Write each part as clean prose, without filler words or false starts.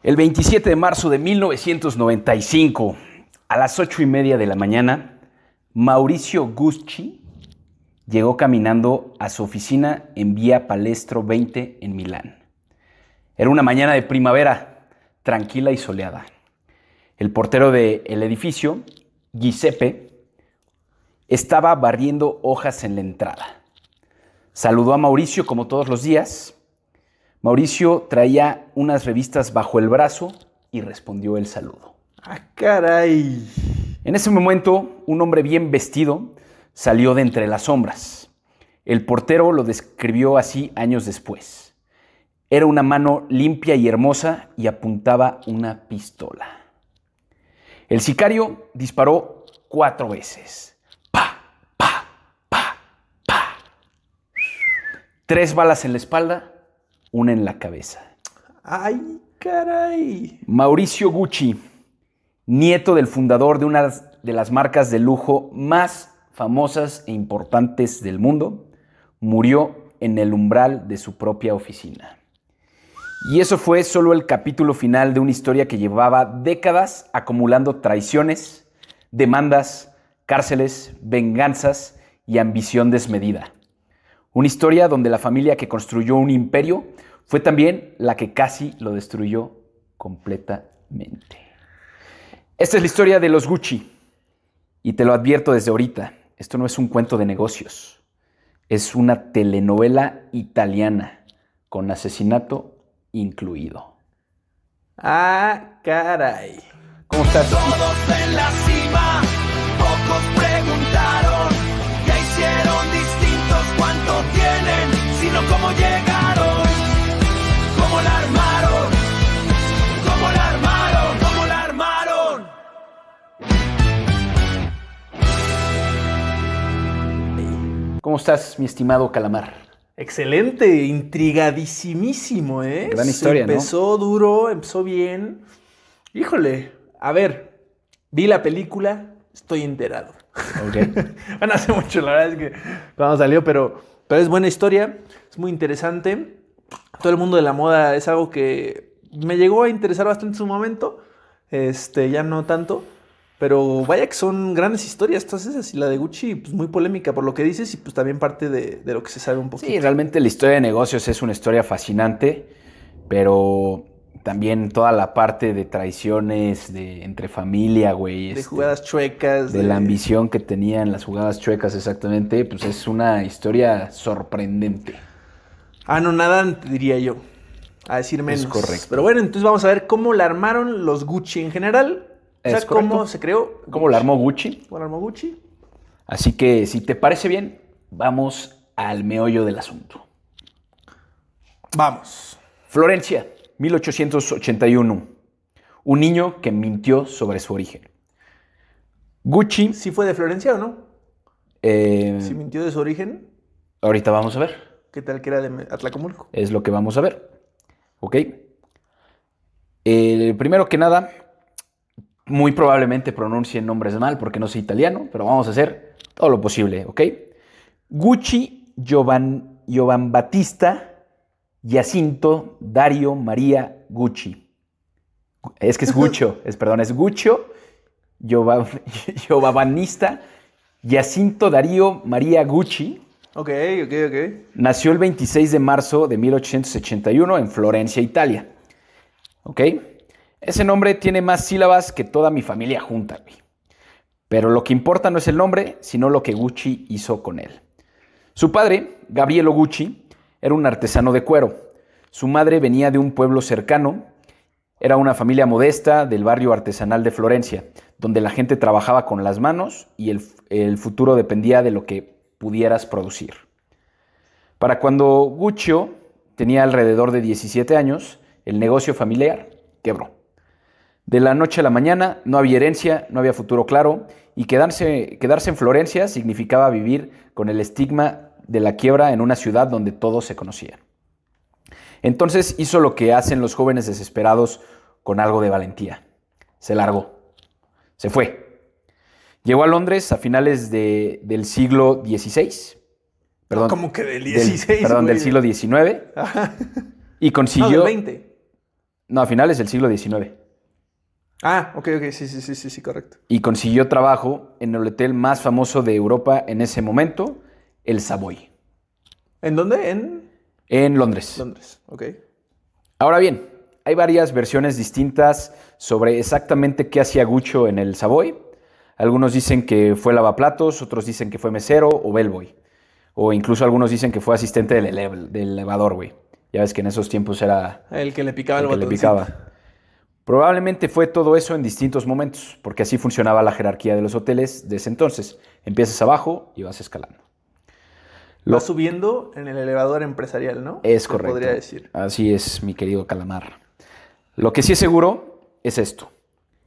El 27 de marzo de 1995, a las 8:30 de la mañana, Mauricio Gucci llegó caminando a su oficina en Vía Palestro 20 en Milán. Era una mañana de primavera, tranquila y soleada. El portero del edificio, Giuseppe, estaba barriendo hojas en la entrada. Saludó a Mauricio como todos los días. Mauricio traía unas revistas bajo el brazo y respondió el saludo. ¡Ah, caray! En ese momento, un hombre bien vestido salió de entre las sombras. El portero lo describió así años después. Era una mano limpia y hermosa y apuntaba una pistola. El sicario disparó 4 veces. ¡Pa, pa, pa, pa! 3 balas en la espalda, una en la cabeza. ¡Ay, caray! Mauricio Gucci, nieto del fundador de una de las marcas de lujo más famosas e importantes del mundo, murió en el umbral de su propia oficina. Y eso fue solo el capítulo final de una historia que llevaba décadas acumulando traiciones, demandas, cárceles, venganzas y ambición desmedida. Una historia donde la familia que construyó un imperio fue también la que casi lo destruyó completamente. Esta es la historia de los Gucci. Y te lo advierto desde ahorita, esto no es un cuento de negocios. Es una telenovela italiana con asesinato incluido. ¡Ah, caray! ¿Cómo estás? Todos en la cima, pocos preguntaron qué hicieron distintos, cuánto tienen, sino cómo llegaron, cómo la armaron, cómo la armaron, cómo la armaron. ¿Cómo estás, mi estimado Calamar? Excelente, intrigadísimísimo, ¿eh? Gran historia, ¿no? Empezó duro, empezó bien. Híjole, a ver, vi la película, estoy enterado. Okay. Bueno, hace mucho, la verdad es que cuando salió, pero es buena historia, es muy interesante. Todo el mundo de la moda es algo que me llegó a interesar bastante en su momento, ya no tanto. Pero vaya que son grandes historias todas esas. Y la de Gucci, pues muy polémica por lo que dices y pues también parte de lo que se sabe un poquito. Sí, realmente la historia de negocios es una historia fascinante, pero también toda la parte de traiciones entre familia, güey. De jugadas chuecas. De la ambición que tenían las jugadas chuecas, exactamente, pues es una historia sorprendente. No, nada, diría yo. A decir menos. Es correcto. Pero bueno, entonces vamos a ver cómo la armaron los Gucci en general. O sea, cómo se creó. ¿Cómo la armó Gucci? ¿Cómo la armó Gucci? Así que, si te parece bien, vamos al meollo del asunto. Vamos. Florencia, 1881. Un niño que mintió sobre su origen. Gucci... ¿Sí fue de Florencia o no? ¿Sí mintió de su origen? Ahorita vamos a ver. ¿Qué tal que era de Atlacomulco? Es lo que vamos a ver. ¿Ok? Primero que nada, muy probablemente pronuncie nombres mal porque no soy italiano, pero vamos a hacer todo lo posible, ¿ok? Gucci Giovan Battista Giacinto Dario Maria Gucci. Es que es Guccio, es Guccio Giovanista Giacinto Dario Maria Gucci. Ok. Nació el 26 de marzo de 1881 en Florencia, Italia. ¿Ok? Ese nombre tiene más sílabas que toda mi familia junta, güey. Pero lo que importa no es el nombre, sino lo que Gucci hizo con él. Su padre, Gabriello Gucci, era un artesano de cuero. Su madre venía de un pueblo cercano. Era una familia modesta del barrio artesanal de Florencia, donde la gente trabajaba con las manos y el futuro dependía de lo que pudieras producir. Para cuando Guccio tenía alrededor de 17 años, el negocio familiar quebró. De la noche a la mañana no había herencia, no había futuro claro, y quedarse en Florencia significaba vivir con el estigma de la quiebra en una ciudad donde todos se conocían. Entonces hizo lo que hacen los jóvenes desesperados con algo de valentía. Se largó. Se fue. Llegó a Londres a finales del siglo XVI. Perdón, ¿Cómo que del XVI? Del siglo XIX. Y consiguió... No, del XX. No, a finales del siglo XIX. Ah, ok, sí, correcto. Y consiguió trabajo en el hotel más famoso de Europa en ese momento, el Savoy, ¿En dónde? En en Londres. Londres, ok. Ahora bien, hay varias versiones distintas sobre exactamente qué hacía Gucho en el Savoy. Algunos dicen que fue lavaplatos, otros dicen que fue mesero o bellboy. O incluso algunos dicen que fue asistente del elevador, güey. Ya ves que en esos tiempos era El que le picaba el el que le botoncito. picaba. Probablemente fue todo eso en distintos momentos, porque así funcionaba la jerarquía de los hoteles de ese entonces. Empiezas abajo y vas escalando. Va subiendo en el elevador empresarial, ¿no? Es Se correcto. podría decir. Así es, mi querido Calamar. Lo que sí es seguro es esto.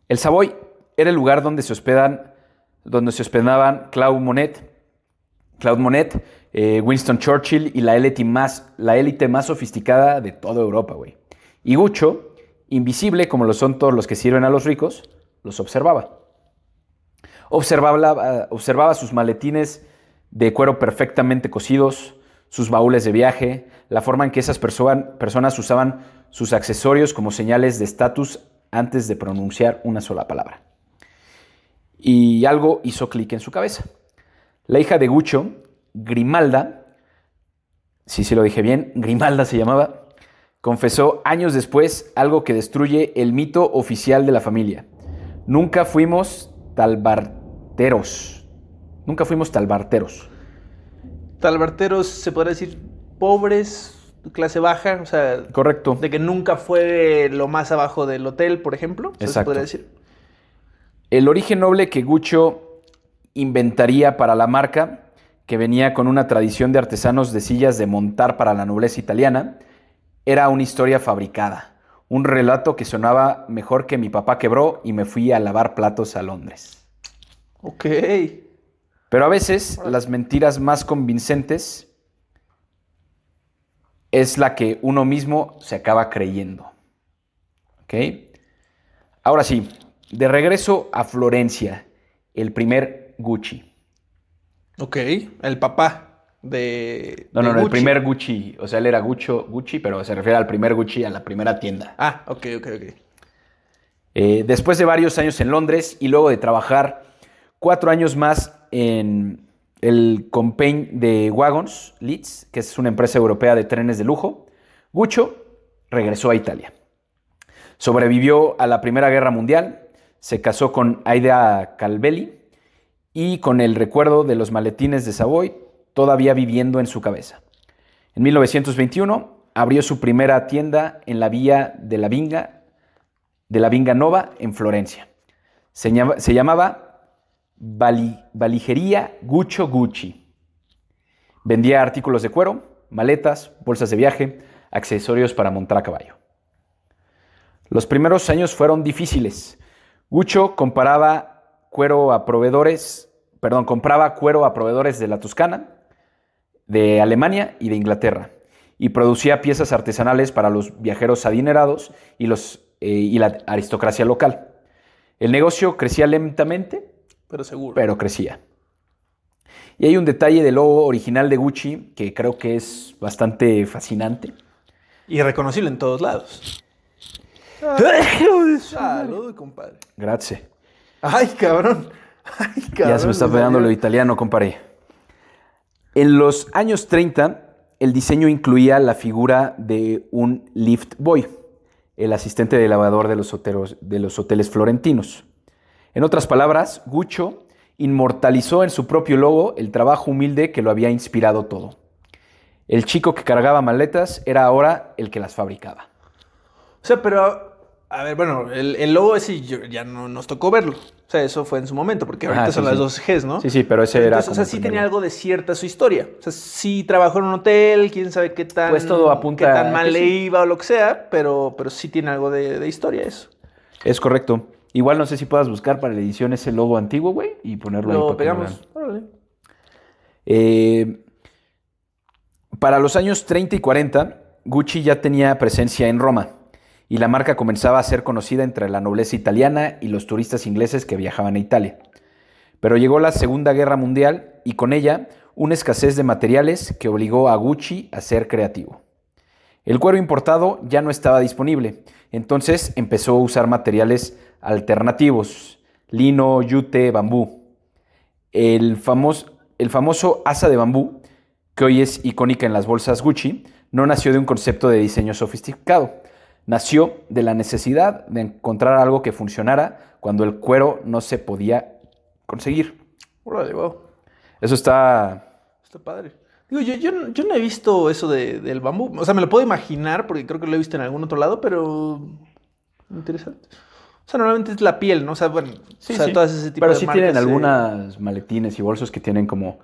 El Savoy era el lugar donde se hospedaban Claude Monet, Winston Churchill y la élite más sofisticada de toda Europa, güey. Y Gucho, invisible como lo son todos los que sirven a los ricos, los observaba. Observaba sus maletines de cuero perfectamente cosidos, sus baúles de viaje, la forma en que esas personas usaban sus accesorios como señales de estatus antes de pronunciar una sola palabra. Y algo hizo clic en su cabeza. La hija de Gucho, Grimalda, sí lo dije bien, Grimalda se llamaba, confesó años después algo que destruye el mito oficial de la familia. Nunca fuimos talbarteros. Talbarteros, se podría decir pobres, clase baja, o sea, Correcto. de que nunca fue lo más abajo del hotel, por ejemplo. O sea, se Exacto. podría decir. El origen noble que Gucho inventaría para la marca, que venía con una tradición de artesanos de sillas de montar para la nobleza italiana, era una historia fabricada, un relato que sonaba mejor que mi papá quebró y me fui a lavar platos a Londres. Ok. Pero a veces las mentiras más convincentes es la que uno mismo se acaba creyendo. ¿Ok? Ahora sí, de regreso a Florencia, el primer Gucci. Ok, el papá de No, el Gucci. primer Gucci. O sea, él era Gucci, pero se refiere al primer Gucci, a la primera tienda. Ah, ok. Después de varios años en Londres y luego de trabajar 4 años más en el Compagnie de Wagons, Leeds, que es una empresa europea de trenes de lujo, Gucho regresó a Italia. Sobrevivió a la Primera Guerra Mundial, se casó con Aida Calvelli y con el recuerdo de los maletines de Savoy todavía viviendo en su cabeza. En 1921 abrió su primera tienda en la vía de la Vinga Nova en Florencia. Se llamaba Valigería Guccio Gucci. Vendía artículos de cuero, maletas, bolsas de viaje, accesorios para montar a caballo. Los primeros años fueron difíciles. Guccio compraba cuero a proveedores de la Toscana, de Alemania y de Inglaterra, y producía piezas artesanales para los viajeros adinerados y la aristocracia local. El negocio crecía lentamente, Pero seguro. pero crecía. Y hay un detalle del logo original de Gucci que creo que es bastante fascinante. Y reconocible en todos lados. Salud, compadre. Grazie. Ay, cabrón. Ya se me está pegando lo italiano, compadre. En los años 30, el diseño incluía la figura de un lift boy, el asistente de elevador de los hoteles florentinos. En otras palabras, Guccio inmortalizó en su propio logo el trabajo humilde que lo había inspirado todo. El chico que cargaba maletas era ahora el que las fabricaba. O sea, pero, a ver, bueno, el logo ese ya no nos tocó verlo. O sea, eso fue en su momento, porque ahorita Sí, son las sí. dos Gs, ¿no? Sí, pero ese era Entonces, o sea, como sí el tenía primero. algo de cierta su historia. O sea, sí trabajó en un hotel, quién sabe qué tan, Pues todo apunta qué tan a mal que le sí. iba o lo que sea, pero sí tiene algo de historia eso. Es correcto. Igual no sé si puedas buscar para la edición ese logo antiguo, güey, y ponerlo ahí Lo para que lo pegamos. Órale. vean. Para los años 30 y 40, Gucci ya tenía presencia en Roma y la marca comenzaba a ser conocida entre la nobleza italiana y los turistas ingleses que viajaban a Italia. Pero llegó la Segunda Guerra Mundial y con ella una escasez de materiales que obligó a Gucci a ser creativo. El cuero importado ya no estaba disponible, entonces empezó a usar materiales alternativos, lino, yute, bambú. El famoso asa de bambú, que hoy es icónica en las bolsas Gucci, no nació de un concepto de diseño sofisticado. Nació de la necesidad de encontrar algo que funcionara cuando el cuero no se podía conseguir. Órale, wow. Eso está... Está padre. Digo, yo no he visto eso del bambú. O sea, me lo puedo imaginar porque creo que lo he visto en algún otro lado, pero interesante. O sea, normalmente es la piel, ¿no? O sea, bueno, Sí, o sea, sí. todas ese tipo Pero de sí marcas, tienen algunas maletines y bolsos que tienen como,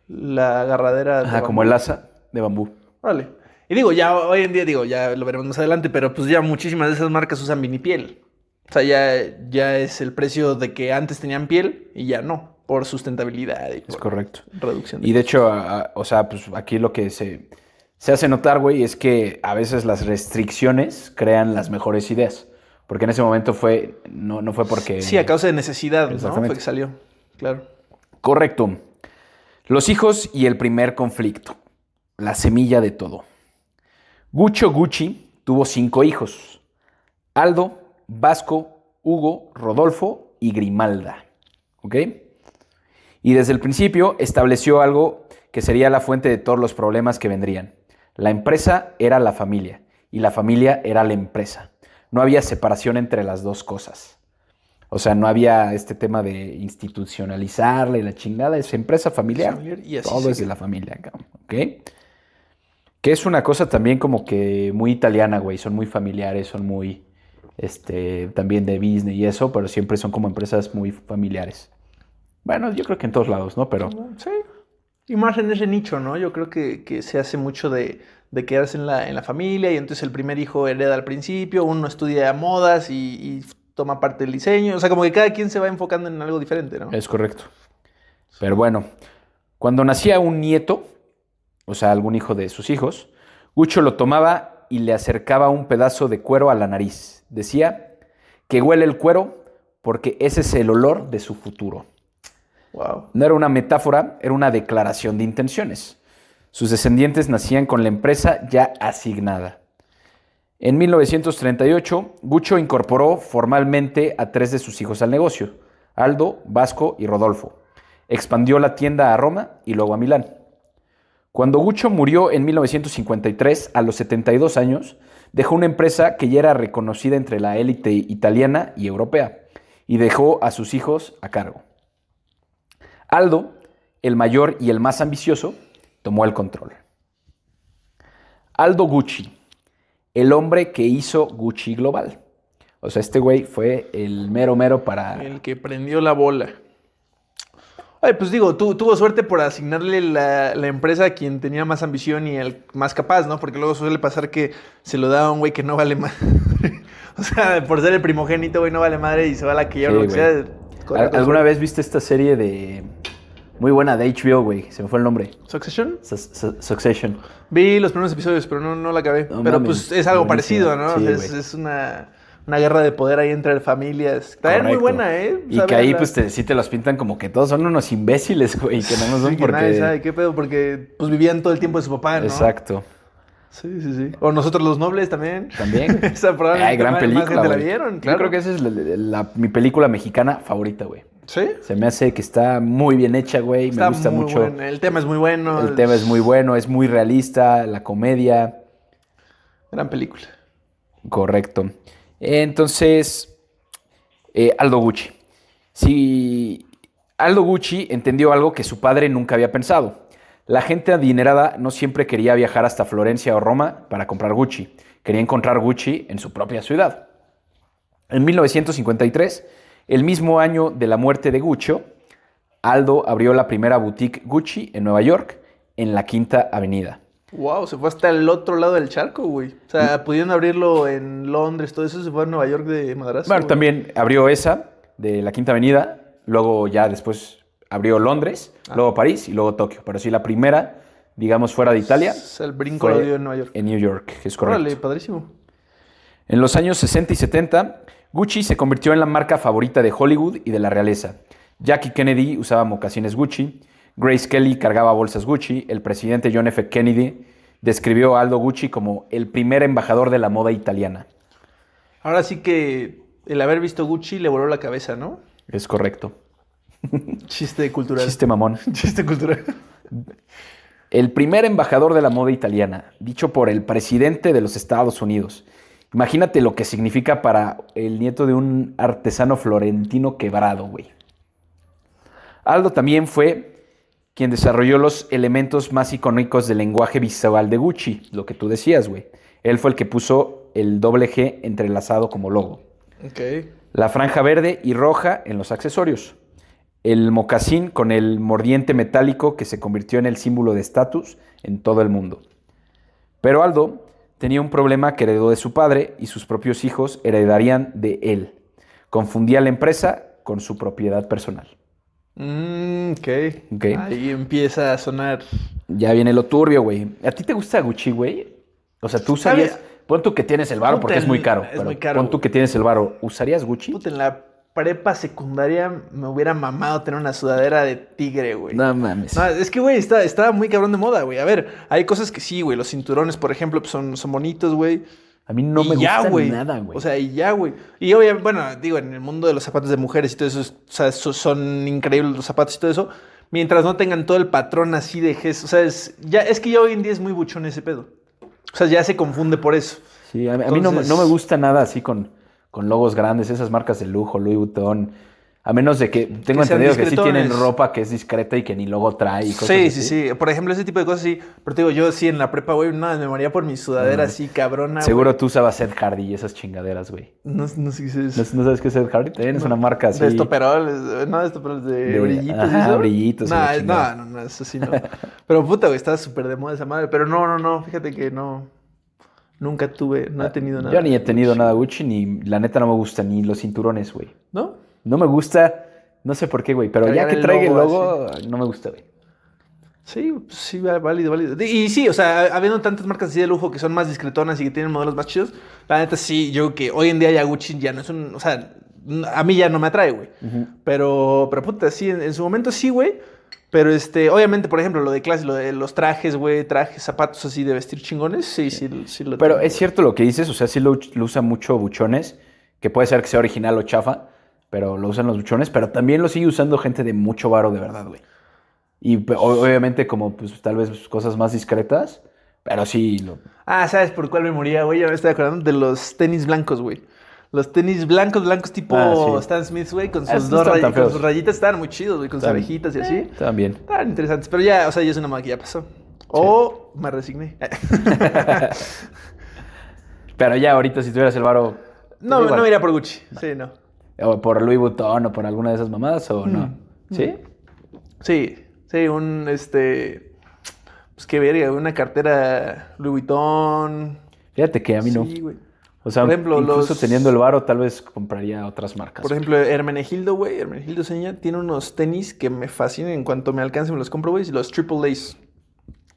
la agarradera de como el asa de bambú. Órale. Y digo, ya hoy en día, ya lo veremos más adelante, pero pues ya muchísimas de esas marcas usan mini piel. O sea, ya es el precio de que antes tenían piel y ya no, por sustentabilidad y Es por correcto. reducción Y de hecho, o sea, pues aquí lo que se hace notar, güey, es que a veces las restricciones crean las mejores ideas. Porque en ese momento no fue porque... Sí, a causa de necesidad, ¿no? Exactamente. Fue que salió, claro. Correcto. Los hijos y el primer conflicto. La semilla de todo. Guccio Gucci tuvo 5 hijos. Aldo, Vasco, Hugo, Rodolfo y Grimalda. ¿Ok? Y desde el principio estableció algo que sería la fuente de todos los problemas que vendrían. La empresa era la familia y la familia era la empresa. No había separación entre las dos cosas. O sea, no había este tema de institucionalizarla y la chingada. Es empresa familiar. Y así Todo es sigue. de la familia, cabrón. ¿Ok? Que es una cosa también como que muy italiana, güey. Son muy familiares, son muy, también de business y eso, pero siempre son como empresas muy familiares. Bueno, yo creo que en todos lados, ¿no? Pero Sí. Y más en ese nicho, ¿no? Yo creo que se hace mucho de quedarse en la familia y entonces el primer hijo hereda al principio, uno estudia modas y toma parte del diseño. O sea, como que cada quien se va enfocando en algo diferente, ¿no? es correcto. Pero bueno, cuando nacía un nieto, o sea, algún hijo de sus hijos, Guccio lo tomaba y le acercaba un pedazo de cuero a la nariz. Decía que huele el cuero porque ese es el olor de su futuro. Wow. No era una metáfora, era una declaración de intenciones. Sus descendientes nacían con la empresa ya asignada. En 1938, Guccio incorporó formalmente a 3 de sus hijos al negocio, Aldo, Vasco y Rodolfo. Expandió la tienda a Roma y luego a Milán. Cuando Guccio murió en 1953, a los 72 años, dejó una empresa que ya era reconocida entre la élite italiana y europea, y dejó a sus hijos a cargo. Aldo, el mayor y el más ambicioso, tomó el control. Aldo Gucci, el hombre que hizo Gucci Global. O sea, este güey fue el mero para... El que prendió la bola. Ay, pues digo, tuvo suerte por asignarle la empresa a quien tenía más ambición y el más capaz, ¿no? Porque luego suele pasar que se lo da a un güey que no vale madre. O sea, por ser el primogénito, güey, no vale madre y se va a la que lleva Sí, lo que güey. sea. ¿Alguna vez viste esta serie de... muy buena de HBO, güey? Se me fue el nombre. ¿Succession? Succession. Vi los primeros episodios, pero no la acabé. No Pero mames, pues es algo buenísima. parecido, ¿no? Sí, O sea, güey. es una guerra de poder ahí entre familias. También muy Correcto. buena, ¿eh? O Y sea, que ahí véanla. pues sí te los pintan como que todos son unos imbéciles, güey, que no nos son Sí, que nadie porque... sabe qué pedo, porque pues vivían todo el tiempo de su papá, ¿no? Exacto. Sí. O nosotros los nobles también. También. Esa probablemente Ay, gran más película, gente la güey. vieron, Yo claro. creo que esa es mi película mexicana favorita, güey. Sí. Se me hace que está muy bien hecha, güey. Está Me gusta muy mucho. buena. El tema es muy bueno. El tema es muy bueno, es muy realista, la comedia. Gran película. Correcto. Entonces, Aldo Gucci. Sí, Aldo Gucci entendió algo que su padre nunca había pensado. La gente adinerada no siempre quería viajar hasta Florencia o Roma para comprar Gucci. Quería encontrar Gucci en su propia ciudad. En 1953, el mismo año de la muerte de Guccio, Aldo abrió la primera boutique Gucci en Nueva York, en la Quinta Avenida. Wow, se fue hasta el otro lado del charco, güey. O sea, pudiendo abrirlo en Londres, todo eso, se fue a Nueva York de madrazo. Bueno, güey. también abrió esa de la Quinta Avenida, luego ya después abrió Londres, luego París y luego Tokio. Pero sí, la primera, digamos, fuera de Italia, O sea, el brinco fue lo dio en Nueva York. en New York, que es correcto. Órale, padrísimo. En los años 60 y 70, Gucci se convirtió en la marca favorita de Hollywood y de la realeza. Jackie Kennedy usaba mocasines Gucci, Grace Kelly cargaba bolsas Gucci, el presidente John F. Kennedy describió a Aldo Gucci como el primer embajador de la moda italiana. Ahora sí que el haber visto Gucci le voló la cabeza, ¿no? Es correcto. Chiste cultural. Chiste mamón. Chiste cultural. El primer embajador de la moda italiana, dicho por el presidente de los Estados Unidos. Imagínate lo que significa para el nieto de un artesano florentino quebrado, güey. Aldo también fue quien desarrolló los elementos más icónicos del lenguaje visual de Gucci, lo que tú decías, güey. Él fue el que puso el doble G entrelazado como logo. Ok. La franja verde y roja en los accesorios. El mocasín con el mordiente metálico que se convirtió en el símbolo de estatus en todo el mundo. Pero Aldo tenía un problema que heredó de su padre y sus propios hijos heredarían de él. Confundía la empresa con su propiedad personal. Ok. Ok. Ahí empieza a sonar. Ya viene lo turbio, güey. ¿A ti te gusta Gucci, güey? O sea, tú usarías... ¿Sabe? Pon tú que tienes el varo Puta, porque es muy caro. es pero muy caro, pon tú güey. que tienes el varo. ¿Usarías Gucci? Puta, en la prepa secundaria me hubiera mamado tener una sudadera de tigre, güey. No mames. No, es que, güey, está muy cabrón de moda, güey. A ver, hay cosas que sí, güey. Los cinturones, por ejemplo, pues son bonitos, güey. A mí no Y me ya, gusta güey. nada, güey. O sea, y ya, güey. Y obviamente, bueno, digo, en el mundo de los zapatos de mujeres y todo eso, o sea, son increíbles los zapatos y todo eso. Mientras no tengan todo el patrón así de gesto. O sea, es que ya hoy en día es muy buchón ese pedo. O sea, ya se confunde por eso. Sí, a mí no, Entonces- no me gusta nada así con logos grandes, esas marcas de lujo, Louis Vuitton. A menos de que tengo sean entendido que sí tienen discretones. ropa que es discreta y que ni logo trae y cosas Sí, así. sí, sí. Por ejemplo, ese tipo de cosas sí. Pero te digo, yo sí en la prepa, güey, nada, me moría por mi sudadera así, cabrona. Seguro güey. tú usabas Ed Hardy y esas chingaderas, güey. No sé qué es ¿No, eso. no sabes qué es Ed Hardy? También es una marca así. De estoperoles, no de estoperoles, de brillitos. ajá, ¿y eso? brillitos y la chingada. No, eso sí no. Pero puta, güey, estaba súper de moda esa madre. Pero no, fíjate que no. Nunca tuve, no he tenido nada. Yo ni he tenido nada Gucci, ni la neta no me gusta, ni los cinturones, güey. ¿No? No me gusta, no sé por qué, güey, pero ya Cargar que el traiga el logo logo, no me gusta, güey. Sí, pues sí, válido. Y sí, o sea, habiendo tantas marcas así de lujo que son más discretonas y que tienen modelos más chidos, la neta sí, yo creo que hoy en día ya Gucci ya no es un, o sea, a mí ya no me atrae, güey. Pero puta, sí, en su momento sí, güey. Pero obviamente, por ejemplo, lo de clase, lo de los trajes, güey, zapatos así de vestir chingones, sí lo Pero tengo, es cierto lo que dices, o sea, sí lo usa mucho buchones, que puede ser que sea original o chafa, pero lo usan los buchones, pero también lo sigue usando gente de mucho varo de verdad, güey. Y obviamente como pues tal vez cosas más discretas, pero sí lo... Ah, ¿sabes por cuál me moría, güey? Ya me estoy acordando de los tenis blancos, güey. Los tenis blancos tipo sí. Stan Smith, güey, con Esos sus no estaban tan con feos. sus rayitas estaban muy chidos, güey, con sus Estaban- abejitas y así. También. Estaban interesantes, pero ya, o sea, ya es una moda que ya pasó. O me resigné. Pero ya ahorita si tuvieras el varo... No, igual. no me iría por Gucci. Sí, no. O por Louis Vuitton o por alguna de esas mamadas o no. ¿Sí? Sí, pues qué verga, una cartera Louis Vuitton. Fíjate que a mí no. Sí, güey. O sea, Por ejemplo, incluso los- teniendo el varo tal vez compraría otras marcas. Por ejemplo, Hermenegildo, güey, Hermenegildo Seña tiene unos tenis que me fascinan. En cuanto me alcance me los compro, güey, y los Triple A's.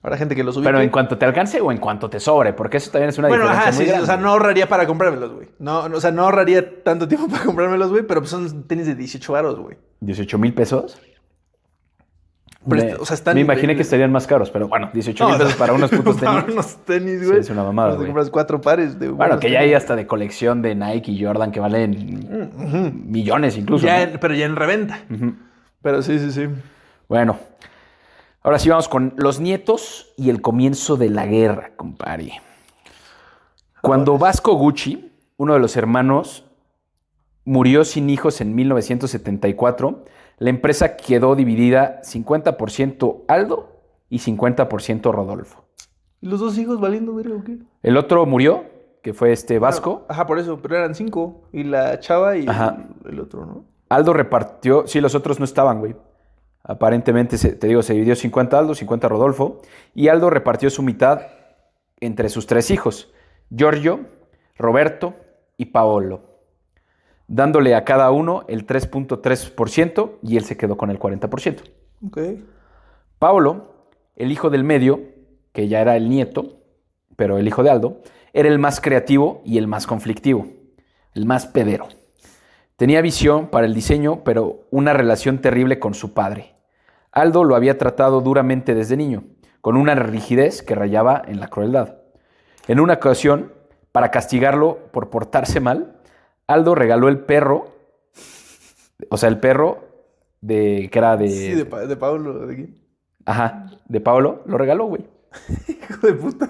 Habrá gente que los ubique. Pero en cuanto te alcance o en cuanto te sobre, porque eso también es una Bueno, diferencia ajá, muy sí, grande. o sea, no ahorraría para comprármelos, güey. No, o sea, no ahorraría tanto tiempo para comprármelos, güey, pero pues son tenis de 18 varos, güey. 18,000 pesos. Pero, o sea, están me imaginé que increíbles. estarían más caros, pero bueno, 18,000 No, pesos para unos putos para tenis. unos tenis, Sí, güey. es una mamada, Te güey. compras 4 pares de Bueno, buenos que ya tenis. hay hasta de colección de Nike y Jordan que valen millones incluso. Ya ¿no? pero ya en reventa. Pero sí. Bueno, ahora sí vamos con los nietos y el comienzo de la guerra, compadre. Cuando Vasco Gucci, uno de los hermanos, murió sin hijos en 1974, la empresa quedó dividida 50% Aldo y 50% Rodolfo. ¿Y los dos hijos valiendo, verga, o qué? El otro murió, que fue Vasco. Ajá, por eso, pero eran 5. Y la chava y Ajá. el otro, ¿no? Aldo repartió, sí, los otros no estaban, güey. Aparentemente, te digo, se dividió 50 Aldo, 50 Rodolfo. Y Aldo repartió su mitad entre sus 3 hijos, Giorgio, Roberto y Paolo, dándole a cada uno el 3.3% y él se quedó con el 40%. Ok. Paolo, el hijo del medio, que ya era el nieto, pero el hijo de Aldo, era el más creativo y el más conflictivo, el más pedero. Tenía visión para el diseño, pero una relación terrible con su padre. Aldo lo había tratado duramente desde niño, con una rigidez que rayaba en la crueldad. En una ocasión, para castigarlo por portarse mal, Aldo regaló el perro, o sea, el perro que era de... Sí, de Pablo, ¿de quién? Ajá, de Pablo, lo regaló, güey. Hijo de puta.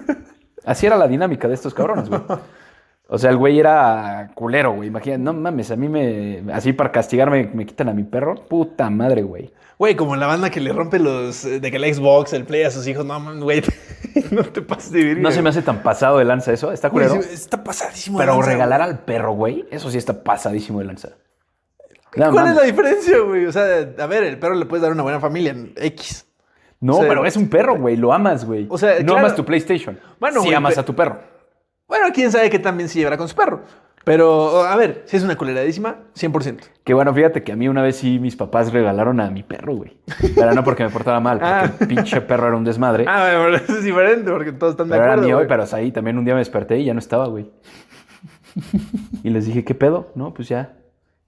Así era la dinámica de estos cabrones, güey. O sea, el güey era culero, güey. Imagínate, no mames, a mí así para castigarme me quitan a mi perro. Puta madre, güey. Güey, como la banda que le rompe de que el Xbox, el Play a sus hijos. No, man, güey, no te pases de virgen. No se me hace tan pasado de lanza eso. Está Güey, culero. está pasadísimo de Pero lanza, regalar güey. al perro, güey, eso sí está pasadísimo de lanza. ¿Cuál es la diferencia, güey? O sea, a ver, el perro le puedes dar una buena familia en X. No, O sea, pero es un perro, güey. Lo amas, güey. O sea, no claro. amas tu PlayStation. Bueno, sí güey, amas a tu perro. Bueno, quién sabe que también se llevará con su perro. Pero, a ver, si es una culeradísima, 100%. Que bueno, fíjate que a mí una vez sí mis papás regalaron a mi perro, güey. Pero no porque me portaba mal, porque el pinche perro era un desmadre. Ah, bueno, pero eso es diferente porque todos están de Pero era acuerdo, mío, güey. pero ahí también un día me desperté y ya no estaba, güey. Y les dije, ¿qué pedo? No, pues ya.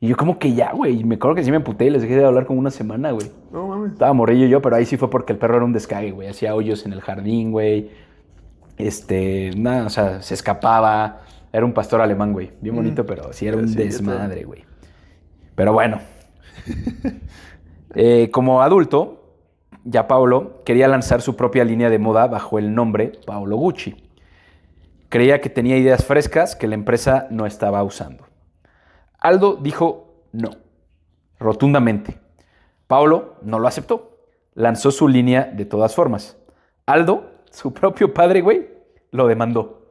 Y yo como que ya, güey. Y me acuerdo que sí me emputé y les dejé de hablar como una semana, güey. No mames. Estaba morrillo yo, pero ahí sí fue porque el perro era un descague, güey. Hacía hoyos en el jardín, güey. Nada, o sea, se escapaba. Era un pastor alemán, güey. Bien bonito, pero sí era un Sí, ya desmadre, güey. Pero bueno. Como adulto, ya Paolo quería lanzar su propia línea de moda bajo el nombre Paolo Gucci. Creía que tenía ideas frescas que la empresa no estaba usando. Aldo dijo no, rotundamente. Paolo no lo aceptó. Lanzó su línea de todas formas. Aldo, su propio padre, güey, lo demandó.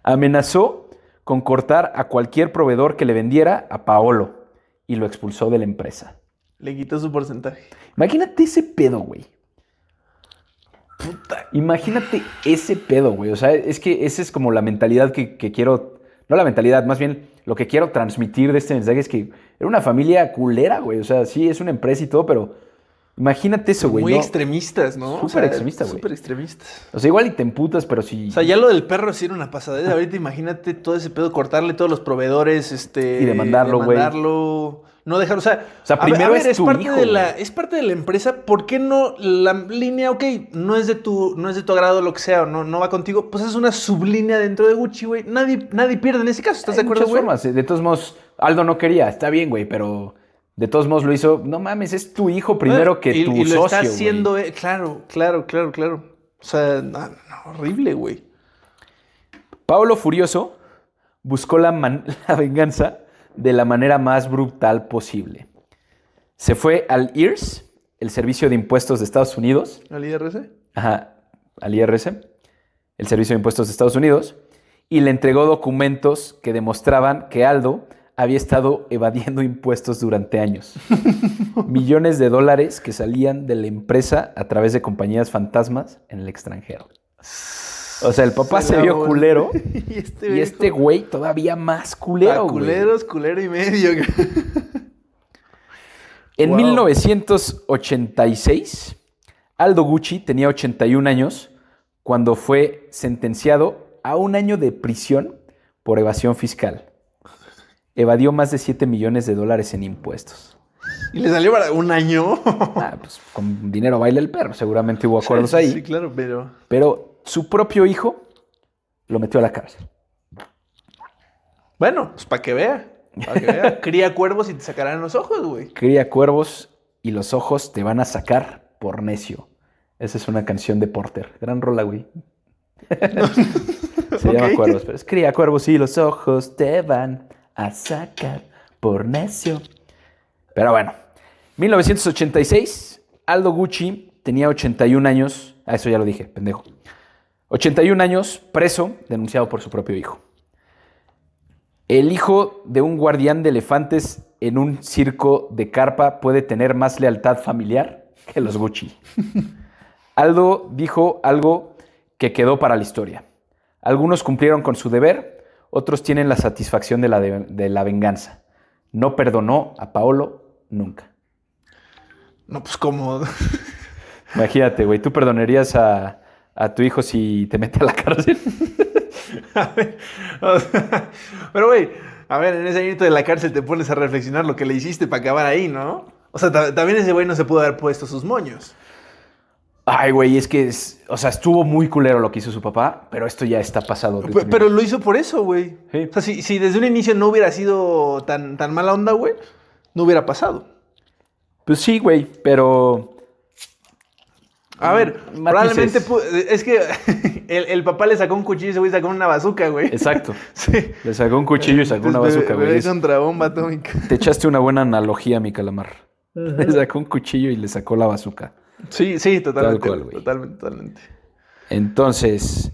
Amenazó con cortar a cualquier proveedor que le vendiera a Paolo y lo expulsó de la empresa. Le quitó su porcentaje. Imagínate ese pedo, güey. Puta, imagínate ese pedo, güey. O sea, es que esa es como la mentalidad que quiero... No la mentalidad, más bien lo que quiero transmitir de este mensaje es que era una familia culera, güey. O sea, sí, es una empresa y todo, pero imagínate eso, güey. Muy ¿no? extremistas, ¿no? Súper extremistas, güey. Súper extremistas. O sea, igual y te emputas, pero sí... O sea, ya lo del perro sí era una pasadez. Ahorita imagínate todo ese pedo, cortarle todos los proveedores, Y demandarlo, güey. No dejar, o sea, primero es tu parte hijo, de güey. es parte de la empresa. ¿Por qué no la línea, ok, no es de tu agrado lo que sea, no va contigo? Pues es una sublínea dentro de Gucci, güey. Nadie pierde en ese caso, ¿estás de Hay acuerdo, muchas güey? formas. De todos modos, Aldo no quería, está bien, güey, pero de todos modos lo hizo. No mames, es tu hijo primero que tu y lo socio, está güey. haciendo, claro. O sea, no, horrible, güey. Paolo, furioso, buscó la venganza de la manera más brutal posible. Se fue al IRS, el Servicio de Impuestos de Estados Unidos. ¿Al IRC? Ajá, al IRS, el Servicio de Impuestos de Estados Unidos, y le entregó documentos que demostraban que Aldo había estado evadiendo impuestos durante años. Millones de dólares que salían de la empresa a través de compañías fantasmas en el extranjero. O sea, el papá se vio culero y este güey todavía más culero, güey. Culero y medio. En Wow. 1986, Aldo Gucci tenía 81 años cuando fue sentenciado a 1 año de prisión por evasión fiscal. Evadió más de 7 millones de dólares en impuestos. Y le salió para 1 año. Pues con dinero baila el perro, seguramente hubo acuerdos ahí. Sí, claro, pero... Pero su propio hijo lo metió a la cárcel. Bueno, pues para que vea. Cría cuervos y te sacarán los ojos, güey. Cría cuervos y los ojos te van a sacar por necio. Esa es una canción de Porter. Gran rola, güey. Se llama Ok. Cuervos, pero es cría cuervos y los ojos te van a sacar por necio. Pero bueno, 1986, Aldo Gucci tenía 81 años. Eso ya lo dije, pendejo. 81 años, preso, denunciado por su propio hijo. El hijo de un guardián de elefantes en un circo de carpa puede tener más lealtad familiar que los Gucci. Aldo dijo algo que quedó para la historia. Algunos cumplieron con su deber, otros tienen la satisfacción de la venganza. No perdonó a Paolo nunca. No, pues como... Imagínate, güey, ¿tú perdonarías a tu hijo si te mete a la cárcel? A ver, o sea, pero, güey, a ver, en ese añito de la cárcel te pones a reflexionar lo que le hiciste para acabar ahí, ¿no? O sea, también ese güey no se pudo haber puesto sus moños. Ay, güey, es que, o sea, estuvo muy culero lo que hizo su papá, pero esto ya está pasado. Pero lo hizo por eso, güey. Sí. O sea, si desde un inicio no hubiera sido tan mala onda, güey, no hubiera pasado. Pues sí, güey, pero... A ver, Matices. probablemente... Es que el papá le sacó un cuchillo y ese güey sacó una bazooka, güey. Exacto. Sí. Le sacó un cuchillo y sacó una bazooka, güey. Es contra bomba atómica. Te echaste una buena analogía, mi calamar. Le sacó un cuchillo y le sacó la bazooka. Sí, totalmente. Tal cual, güey. Totalmente. Entonces,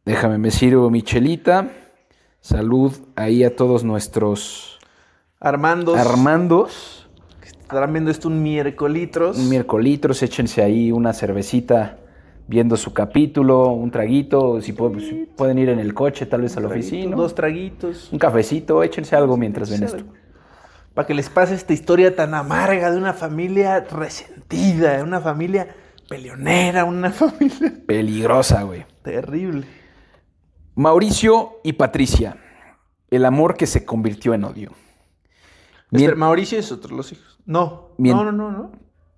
déjame, me sirvo mi chelita. Salud ahí a todos nuestros Armandos. Estarán viendo esto un miércolitros. Un miércolitros, échense ahí una cervecita viendo su capítulo, un traguito. Si pueden ir en el coche, tal vez a la oficina. 2 traguitos. Un cafecito, échense algo mientras ven esto. Para que les pase esta historia tan amarga de una familia resentida, de una familia peleonera, una familia Peligrosa, güey. terrible. Mauricio y Patricia. El amor que se convirtió en odio. Espera, Mauricio es otro, los hijos. No. No.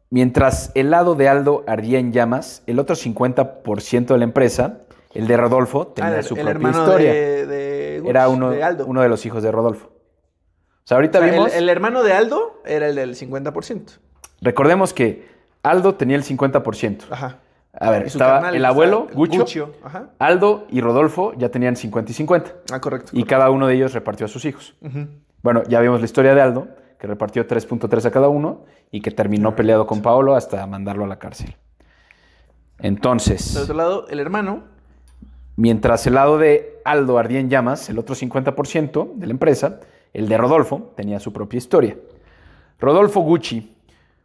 Mientras el lado de Aldo ardía en llamas, el otro 50% de la empresa, el de Rodolfo, tenía su el propia hermano historia. de Gucci, Era de Aldo. uno de los hijos de Rodolfo. O sea, ahorita vimos... el hermano de Aldo era el del 50%. Recordemos que Aldo tenía el 50%. Ajá. A ver, Y su estaba carnal, el abuelo, o sea, Guccio, Ajá. Aldo y Rodolfo ya tenían 50 y 50. Ah, correcto. Y cada uno de ellos repartió a sus hijos. Ujú. Bueno, ya vimos la historia de Aldo, que repartió 3.3 a cada uno y que terminó peleado con Paolo hasta mandarlo a la cárcel. Entonces, Del otro lado, el hermano. mientras el lado de Aldo ardía en llamas, el otro 50% de la empresa, el de Rodolfo, tenía su propia historia. Rodolfo Gucci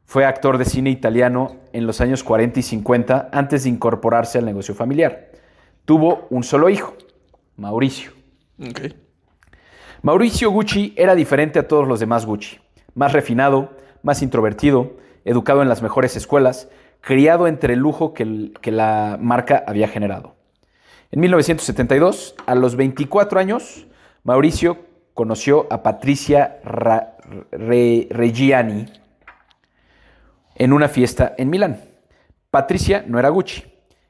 fue actor de cine italiano en los años 40 y 50 antes de incorporarse al negocio familiar. Tuvo un solo hijo, Mauricio. Ok. Mauricio Gucci era diferente a todos los demás Gucci. Más refinado, más introvertido, educado en las mejores escuelas, criado entre el lujo que la marca había generado. En 1972, a los 24 años, Mauricio conoció a Patricia Reggiani en una fiesta en Milán. Patricia no era Gucci,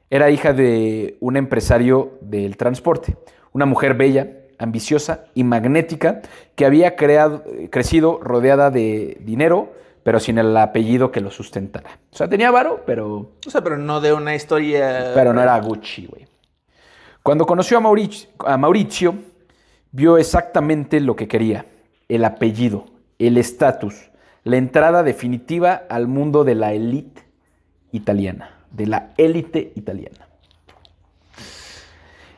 era hija de un empresario del transporte, una mujer bella, ambiciosa y magnética que había crecido rodeada de dinero, pero sin el apellido que lo sustentara. O sea, tenía varo, pero Pero no de una historia. pero no era Gucci, güey. Cuando conoció a Mauricio, vio exactamente lo que quería: el apellido, el estatus, la entrada definitiva al mundo de la élite italiana.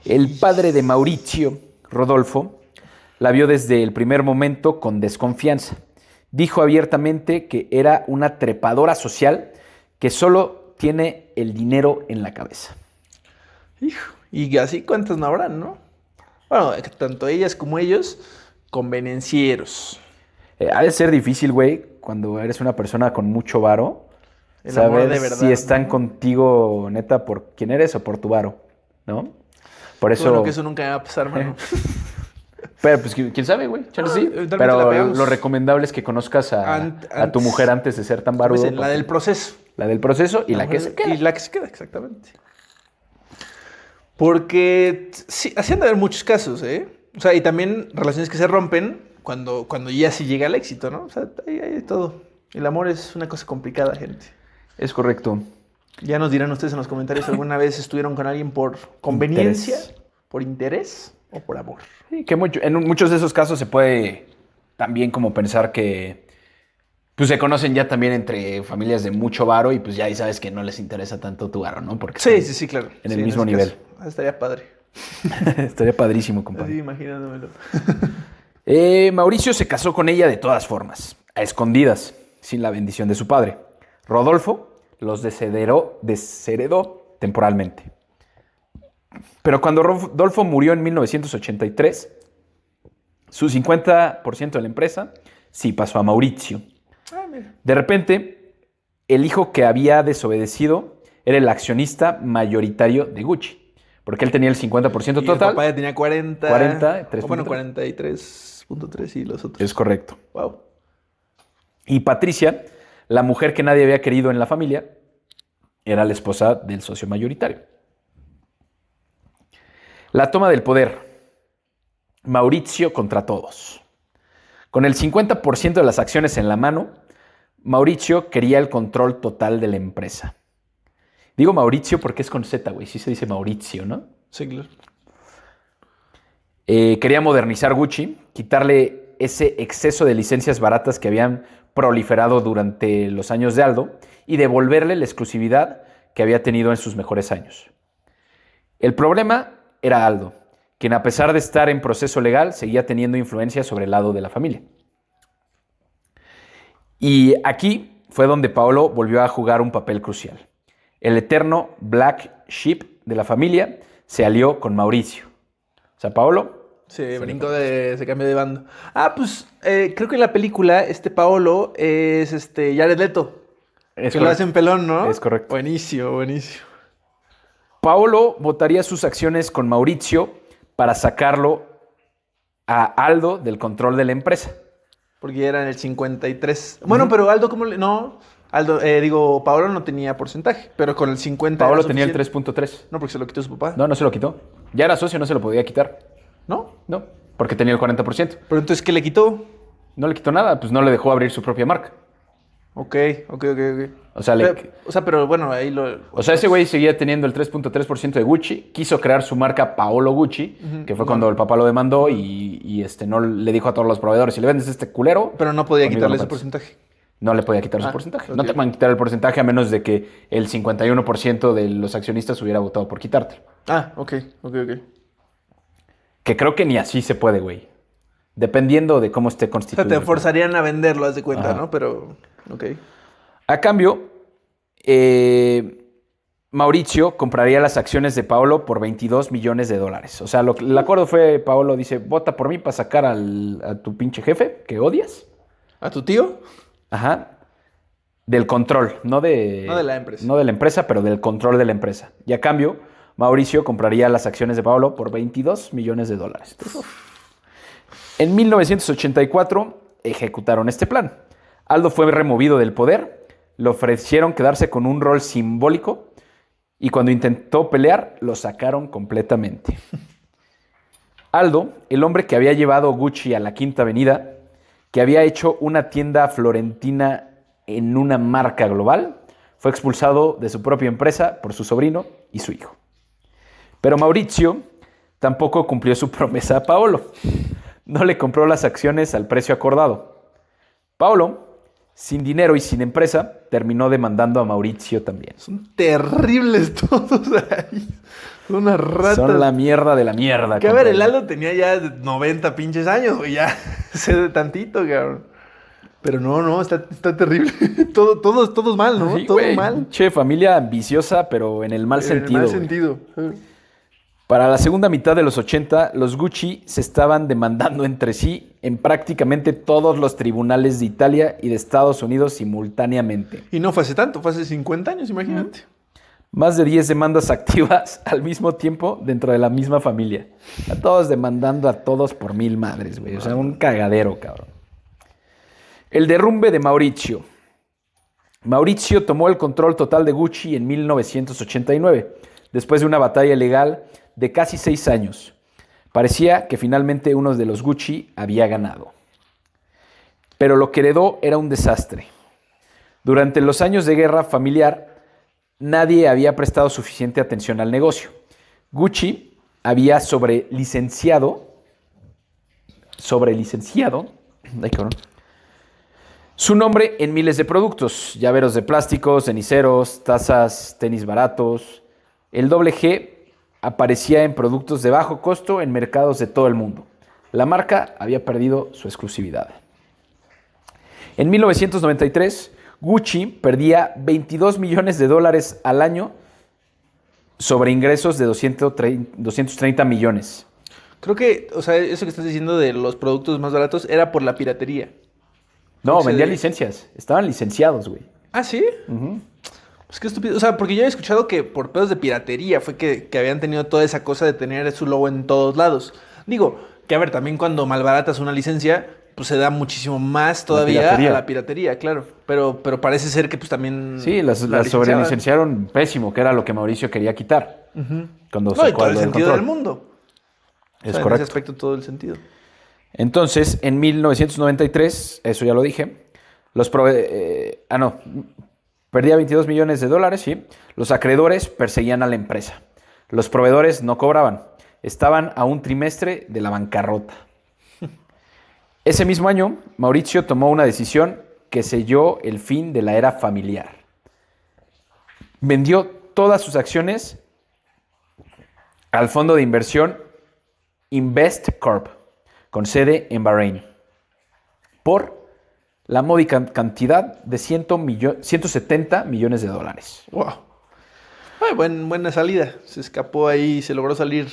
El padre de Mauricio, Rodolfo, la vio desde el primer momento con desconfianza. Dijo abiertamente que era una trepadora social que solo tiene el dinero en la cabeza. Hijo. Y así cuántas no habrán, ¿no? Bueno, tanto ellas como ellos, convenencieros. Ha de ser difícil, güey, cuando eres una persona con mucho varo, El amor saber de verdad, si están ¿no? contigo neta por quién eres o por tu varo, ¿no? Por eso... Bueno, que eso nunca me va a pasar, mano. Pero pues quién sabe, güey, chance sí. eventualmente la Pero pegamos. lo recomendable es que conozcas a tu Antes. mujer antes de ser tan barudo. Pues, la del proceso. La del proceso y la que se queda. Y la que se queda, exactamente. Porque sí, así han de haber muchos casos, ¿eh? O sea, y también relaciones que se rompen cuando ya sí llega el éxito, ¿no? O sea, hay de todo. El amor es una cosa complicada, gente. Es correcto. Ya nos dirán ustedes en los comentarios si alguna vez estuvieron con alguien por conveniencia, Interés. por interés o por amor. Sí, que en muchos de esos casos se puede también como pensar que pues se conocen ya también entre familias de mucho varo y pues ya ahí sabes que no les interesa tanto tu varo, ¿no? Porque Sí, están sí, claro. en Sí, el mismo ese nivel. caso. Estaría padre. Estaría padrísimo, Así compadre. imaginándomelo. Mauricio se casó con ella de todas formas, a escondidas, sin la bendición de su padre. Rodolfo los desheredó temporalmente. Pero cuando Rodolfo murió en 1983, su 50% de la empresa sí pasó a Mauricio. Ah, mira. De repente, el hijo que había desobedecido era el accionista mayoritario de Gucci, porque él tenía el 50% Y total. el papá ya tenía 40. 40, o bueno, 3.3. 43.3 y los otros. Es correcto. Wow. Y Patricia, la mujer que nadie había querido en la familia, era la esposa del socio mayoritario. La toma del poder. Maurizio contra todos. Con el 50% de las acciones en la mano, Maurizio quería el control total de la empresa. Digo Maurizio porque es con Z, güey. Sí se dice Maurizio, ¿no? Sí, claro. Quería modernizar Gucci, quitarle ese exceso de licencias baratas que habían proliferado durante los años de Aldo y devolverle la exclusividad que había tenido en sus mejores años. El problema era Aldo, quien a pesar de estar en proceso legal, seguía teniendo influencia sobre el lado de la familia. Y aquí fue donde Paolo volvió a jugar un papel crucial. El eterno Black Sheep de la familia se alió con Mauricio. O sea, Paolo... Se cambió de bando. Pues creo que en la película Paolo es Jared Leto. Es que correcto. Lo hacen pelón, ¿no? Es correcto. Buenísimo, buenísimo. Paolo votaría sus acciones con Mauricio para sacarlo a Aldo del control de la empresa. Porque era en el 53. Bueno, pero Aldo, ¿cómo le...? No, Aldo, Paolo no tenía porcentaje, pero con el 50 Paolo era tenía el suficiente. 3.3. No, porque se lo quitó su papá. No se lo quitó. Ya era socio, no se lo podía quitar. ¿No? No, porque tenía el 40%. Pero entonces, ¿qué le quitó? No le quitó nada, pues no le dejó abrir su propia marca. Ok. O sea, pero bueno, ahí lo... O sea, ese güey seguía teniendo el 3.3% de Gucci, quiso crear su marca Paolo Gucci, que fue cuando el papá lo demandó y no le dijo a todos los proveedores, si le vendes este culero... Pero no podía conmigo quitarle no su cuentas". porcentaje. No le podía quitar su porcentaje. ok. No te van a quitar el porcentaje a menos de que el 51% de los accionistas hubiera votado por quitártelo. Ok. Que creo que ni así se puede, güey. Dependiendo de cómo esté O sea, constituido. te forzarían a venderlo, haz de cuenta, Ajá. ¿no? Pero, ok. A cambio, Mauricio compraría las acciones de Paolo por $22 millones. O sea, el acuerdo fue, Paolo dice, vota por mí para sacar a tu pinche jefe, que odias. ¿A tu tío? Ajá. Del control, no de la empresa. No de la empresa, pero del control de la empresa. Y a cambio, Mauricio compraría las acciones de Paolo por $22 millones. En 1984 ejecutaron este plan. Aldo fue removido del poder, le ofrecieron quedarse con un rol simbólico y cuando intentó pelear, lo sacaron completamente. Aldo, el hombre que había llevado Gucci a la Quinta Avenida, que había hecho una tienda florentina en una marca global, fue expulsado de su propia empresa por su sobrino y su hijo. Pero Mauricio tampoco cumplió su promesa a Paolo. No le compró las acciones al precio acordado. Paolo, sin dinero y sin empresa, terminó demandando a Mauricio también. Son terribles todos ahí. Son unas ratas. Son la mierda de la mierda. Que a ver, compadre. el Aldo tenía ya 90 pinches años, güey. Ya sé de tantito, cabrón. Pero no, está terrible. Todos mal, ¿no? Sí, todo güey. mal. Che, familia ambiciosa, pero en el mal sentido. En el mal güey. sentido. Para la segunda mitad de los 80, los Gucci se estaban demandando entre sí en prácticamente todos los tribunales de Italia y de Estados Unidos simultáneamente. Y no fue hace tanto, fue hace 50 años, imagínate. Más de 10 demandas activas al mismo tiempo dentro de la misma familia. A todos demandando a todos por mil madres, güey. O sea, un cagadero, cabrón. El derrumbe de Mauricio. Mauricio tomó el control total de Gucci en 1989, después de una batalla legal de casi 6 años. Parecía que finalmente uno de los Gucci había ganado. Pero lo que heredó era un desastre. Durante los años de guerra familiar, nadie había prestado suficiente atención al negocio. Gucci había sobrelicenciado, ay cabrón, su nombre en miles de productos, llaveros de plástico, ceniceros, tazas, tenis baratos. El doble G aparecía en productos de bajo costo en mercados de todo el mundo. La marca había perdido su exclusividad. En 1993, Gucci perdía $22 millones al año sobre ingresos de 230 millones. Creo que, o sea, eso que estás diciendo de los productos más baratos era por la piratería. No, Sí. vendían licencias. Estaban licenciados, güey. ¿Ah, sí? Pues qué estúpido. O sea, porque yo he escuchado que por pedos de piratería fue que habían tenido toda esa cosa de tener su logo en todos lados. Digo, que a ver, también cuando malbaratas una licencia, pues se da muchísimo más todavía piratería. a la piratería, claro. Pero parece ser que pues también... Sí, las licenciaban. sobrelicenciaron pésimo, que era lo que Mauricio quería quitar. Cuando No, y sacó todo el algo del sentido control. del mundo. Es O sea, en correcto. ese aspecto todo el sentido. Entonces, en 1993, eso ya lo dije, perdía $22 millones, sí. Los acreedores perseguían a la empresa. Los proveedores no cobraban. Estaban a un trimestre de la bancarrota. Ese mismo año, Mauricio tomó una decisión que selló el fin de la era familiar. Vendió todas sus acciones al fondo de inversión Invest Corp, con sede en Bahrein, por la módica cantidad de 170 millones de dólares. Wow. Ay, buena salida. Se escapó ahí, se logró salir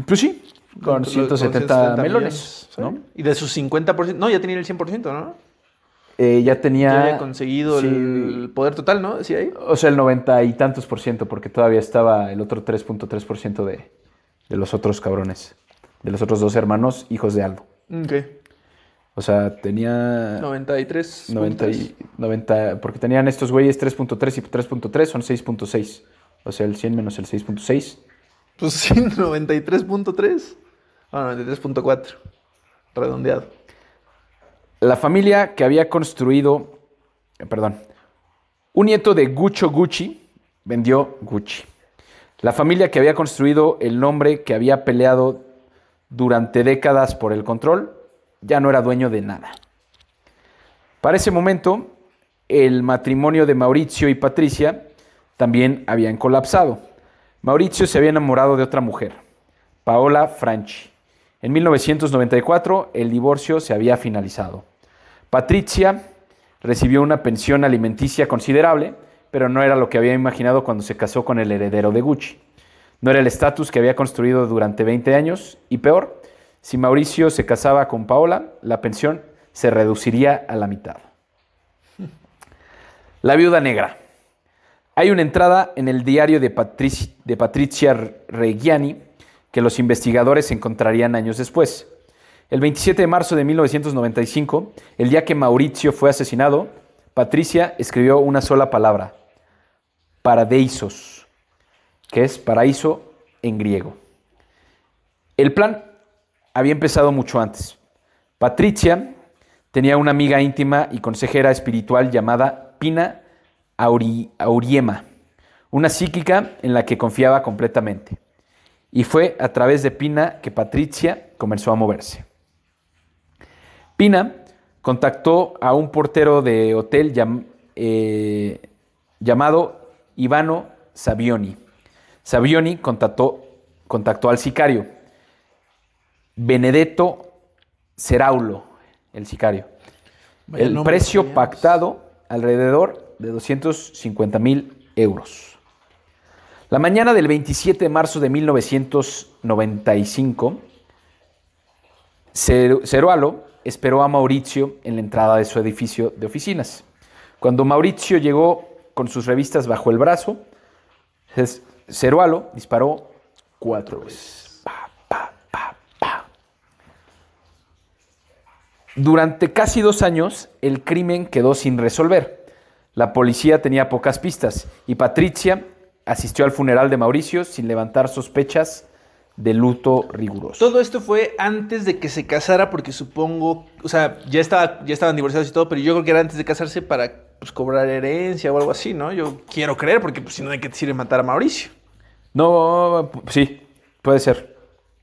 Pues sí, con 170 melones, ¿sí? ¿no? Y de sus 50%, no, ya tenía el 100%, ¿no? Ya tenía... Ya había conseguido sí, el poder total, ¿no? Decía ahí. O sea, el 90 y tantos por ciento, porque todavía estaba el otro 3.3% de los otros cabrones, de los otros dos hermanos, hijos de Aldo. Ok. O sea, tenía... 93. 90, porque tenían estos güeyes 3.3 y 3.3 son 6.6. O sea, el 100 menos el 6.6. Pues sí, 93.3. Ah, 93.4. Redondeado. La familia que había construido... Un nieto de Guccio Gucci vendió Gucci. La familia que había construido el nombre que había peleado durante décadas por el control ya no era dueño de nada. Para ese momento, el matrimonio de Mauricio y Patricia también habían colapsado. Mauricio se había enamorado de otra mujer, Paola Franchi. En 1994, el divorcio se había finalizado. Patricia recibió una pensión alimenticia considerable, pero no era lo que había imaginado cuando se casó con el heredero de Gucci. No era el estatus que había construido durante 20 años, y peor, si Mauricio se casaba con Paola, la pensión se reduciría a la mitad. La viuda negra. Hay una entrada en el diario de Patricia Reggiani que los investigadores encontrarían años después. El 27 de marzo de 1995, el día que Mauricio fue asesinado, Patricia escribió una sola palabra: paradeisos, que es paraíso en griego. El plan había empezado mucho antes. Patricia tenía una amiga íntima y consejera espiritual llamada Pina Auriema, una psíquica en la que confiaba completamente. Y fue a través de Pina que Patricia comenzó a moverse. Pina contactó a un portero de hotel llamado Ivano Savioni. Savioni contactó al sicario, Benedetto Ceraulo, el sicario. Vaya El nombre, precio teníamos. pactado alrededor de 250,000 euros. La mañana del 27 de marzo de 1995, Cerualo esperó a Mauricio en la entrada de su edificio de oficinas. Cuando Mauricio llegó con sus revistas bajo el brazo, Cerualo disparó 4 veces. Pa, pa, pa, pa. Durante casi 2 años, el crimen quedó sin resolver. La policía tenía pocas pistas y Patricia asistió al funeral de Mauricio sin levantar sospechas de luto riguroso. Todo esto fue antes de que se casara, porque supongo, o sea, ya estaban divorciados y todo, pero yo creo que era antes de casarse para pues, cobrar herencia o algo así, ¿no? Yo quiero creer, porque pues, si no, ¿de qué te sirve matar a Mauricio? No, sí, puede ser.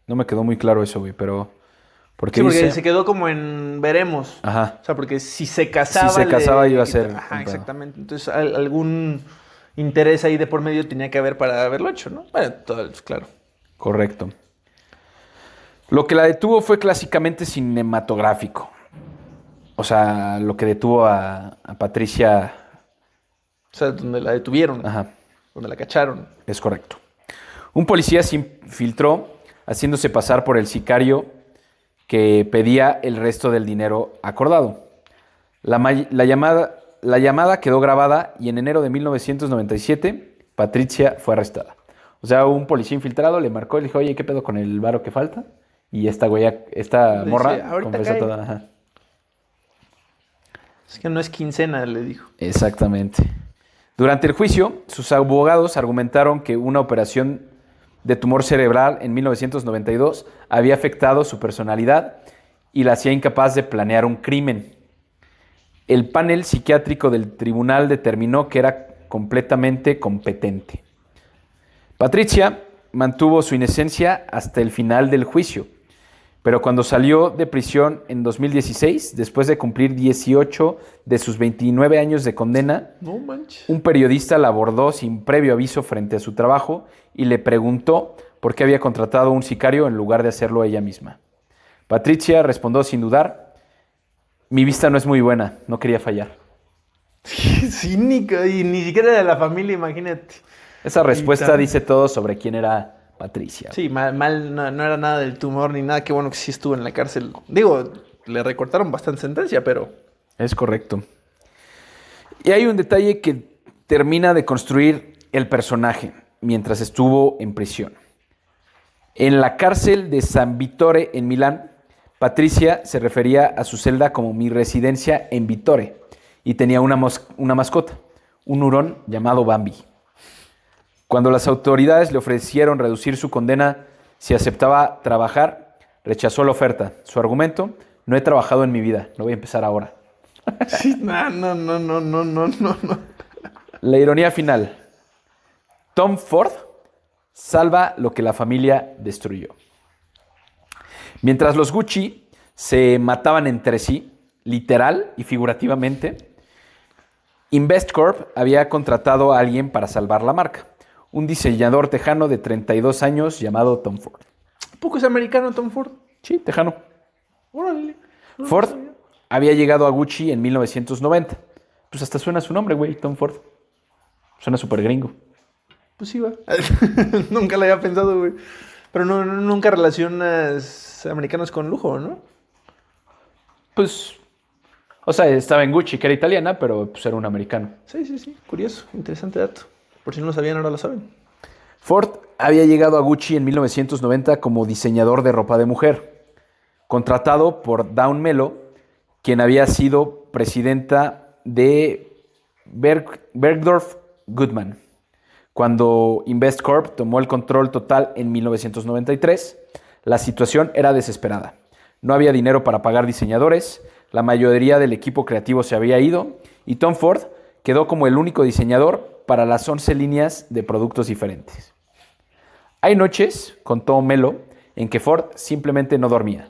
No me quedó muy claro eso, güey, pero... Sí, porque se quedó como en veremos. Ajá. O sea, porque si se casaba... Si se casaba iba a ser Ajá, un pedo. exactamente. Entonces, algún interés ahí de por medio tenía que haber para haberlo hecho, ¿no? Bueno, todo, claro. Correcto. Lo que la detuvo fue clásicamente cinematográfico. O sea, lo que detuvo a Patricia... O sea, donde la detuvieron. Ajá, Donde la cacharon. es correcto. Un policía se infiltró haciéndose pasar por el sicario que pedía el resto del dinero acordado. La llamada quedó grabada y en enero de 1997 Patricia fue arrestada. O sea, un policía infiltrado le marcó y le dijo, oye, ¿qué pedo con el varo que falta? Y esta Le morra decía, "Ahorita confesó cae". todo. Ajá. Es que no es quincena, le dijo. Exactamente. Durante el juicio, sus abogados argumentaron que una operación de tumor cerebral en 1992 había afectado su personalidad y la hacía incapaz de planear un crimen. El panel psiquiátrico del tribunal determinó que era completamente competente. Patricia mantuvo su inocencia hasta el final del juicio, pero cuando salió de prisión en 2016, después de cumplir 18 de sus 29 años de condena, No manches. un periodista la abordó sin previo aviso frente a su trabajo y le preguntó por qué había contratado a un sicario en lugar de hacerlo ella misma. Patricia respondió sin dudar: mi vista no es muy buena, no quería fallar. Cínica, y ni siquiera de la familia, imagínate. Esa respuesta tan- dice todo sobre quién era Patricia. Sí, mal no era nada del tumor ni nada. Qué bueno que sí estuvo en la cárcel. Digo, le recortaron bastante sentencia, pero... Es correcto. Y hay un detalle que termina de construir el personaje mientras estuvo en prisión. En la cárcel de San Vittore, en Milán, Patricia se refería a su celda como mi residencia en Vittore y tenía una mascota, un hurón llamado Bambi. Cuando las autoridades le ofrecieron reducir su condena si aceptaba trabajar, rechazó la oferta. Su argumento: no he trabajado en mi vida, no voy a empezar ahora. Sí, no. La ironía final: Tom Ford salva lo que la familia destruyó. Mientras los Gucci se mataban entre sí, literal y figurativamente, Investcorp había contratado a alguien para salvar la marca, un diseñador tejano de 32 años llamado Tom Ford. ¿Poco es americano Tom Ford? Sí, tejano. Órale. No, Ford no sabía. había llegado a Gucci en 1990. Pues hasta suena su nombre, güey, Tom Ford. Suena súper gringo. Pues sí, va. Nunca lo había pensado, güey. Pero nunca relacionas americanos con lujo, ¿no? Pues, o sea, estaba en Gucci, que era italiana, pero pues era un americano. Sí. Curioso. Interesante dato. Por si no lo sabían, ahora lo saben. Ford había llegado a Gucci en 1990 como diseñador de ropa de mujer, contratado por Dawn Mello, quien había sido presidenta de Bergdorf Goodman. Cuando Investcorp tomó el control total en 1993, la situación era desesperada. No había dinero para pagar diseñadores, la mayoría del equipo creativo se había ido y Tom Ford quedó como el único diseñador para las 11 líneas de productos diferentes. Hay noches, contó Mello, en que Ford simplemente no dormía.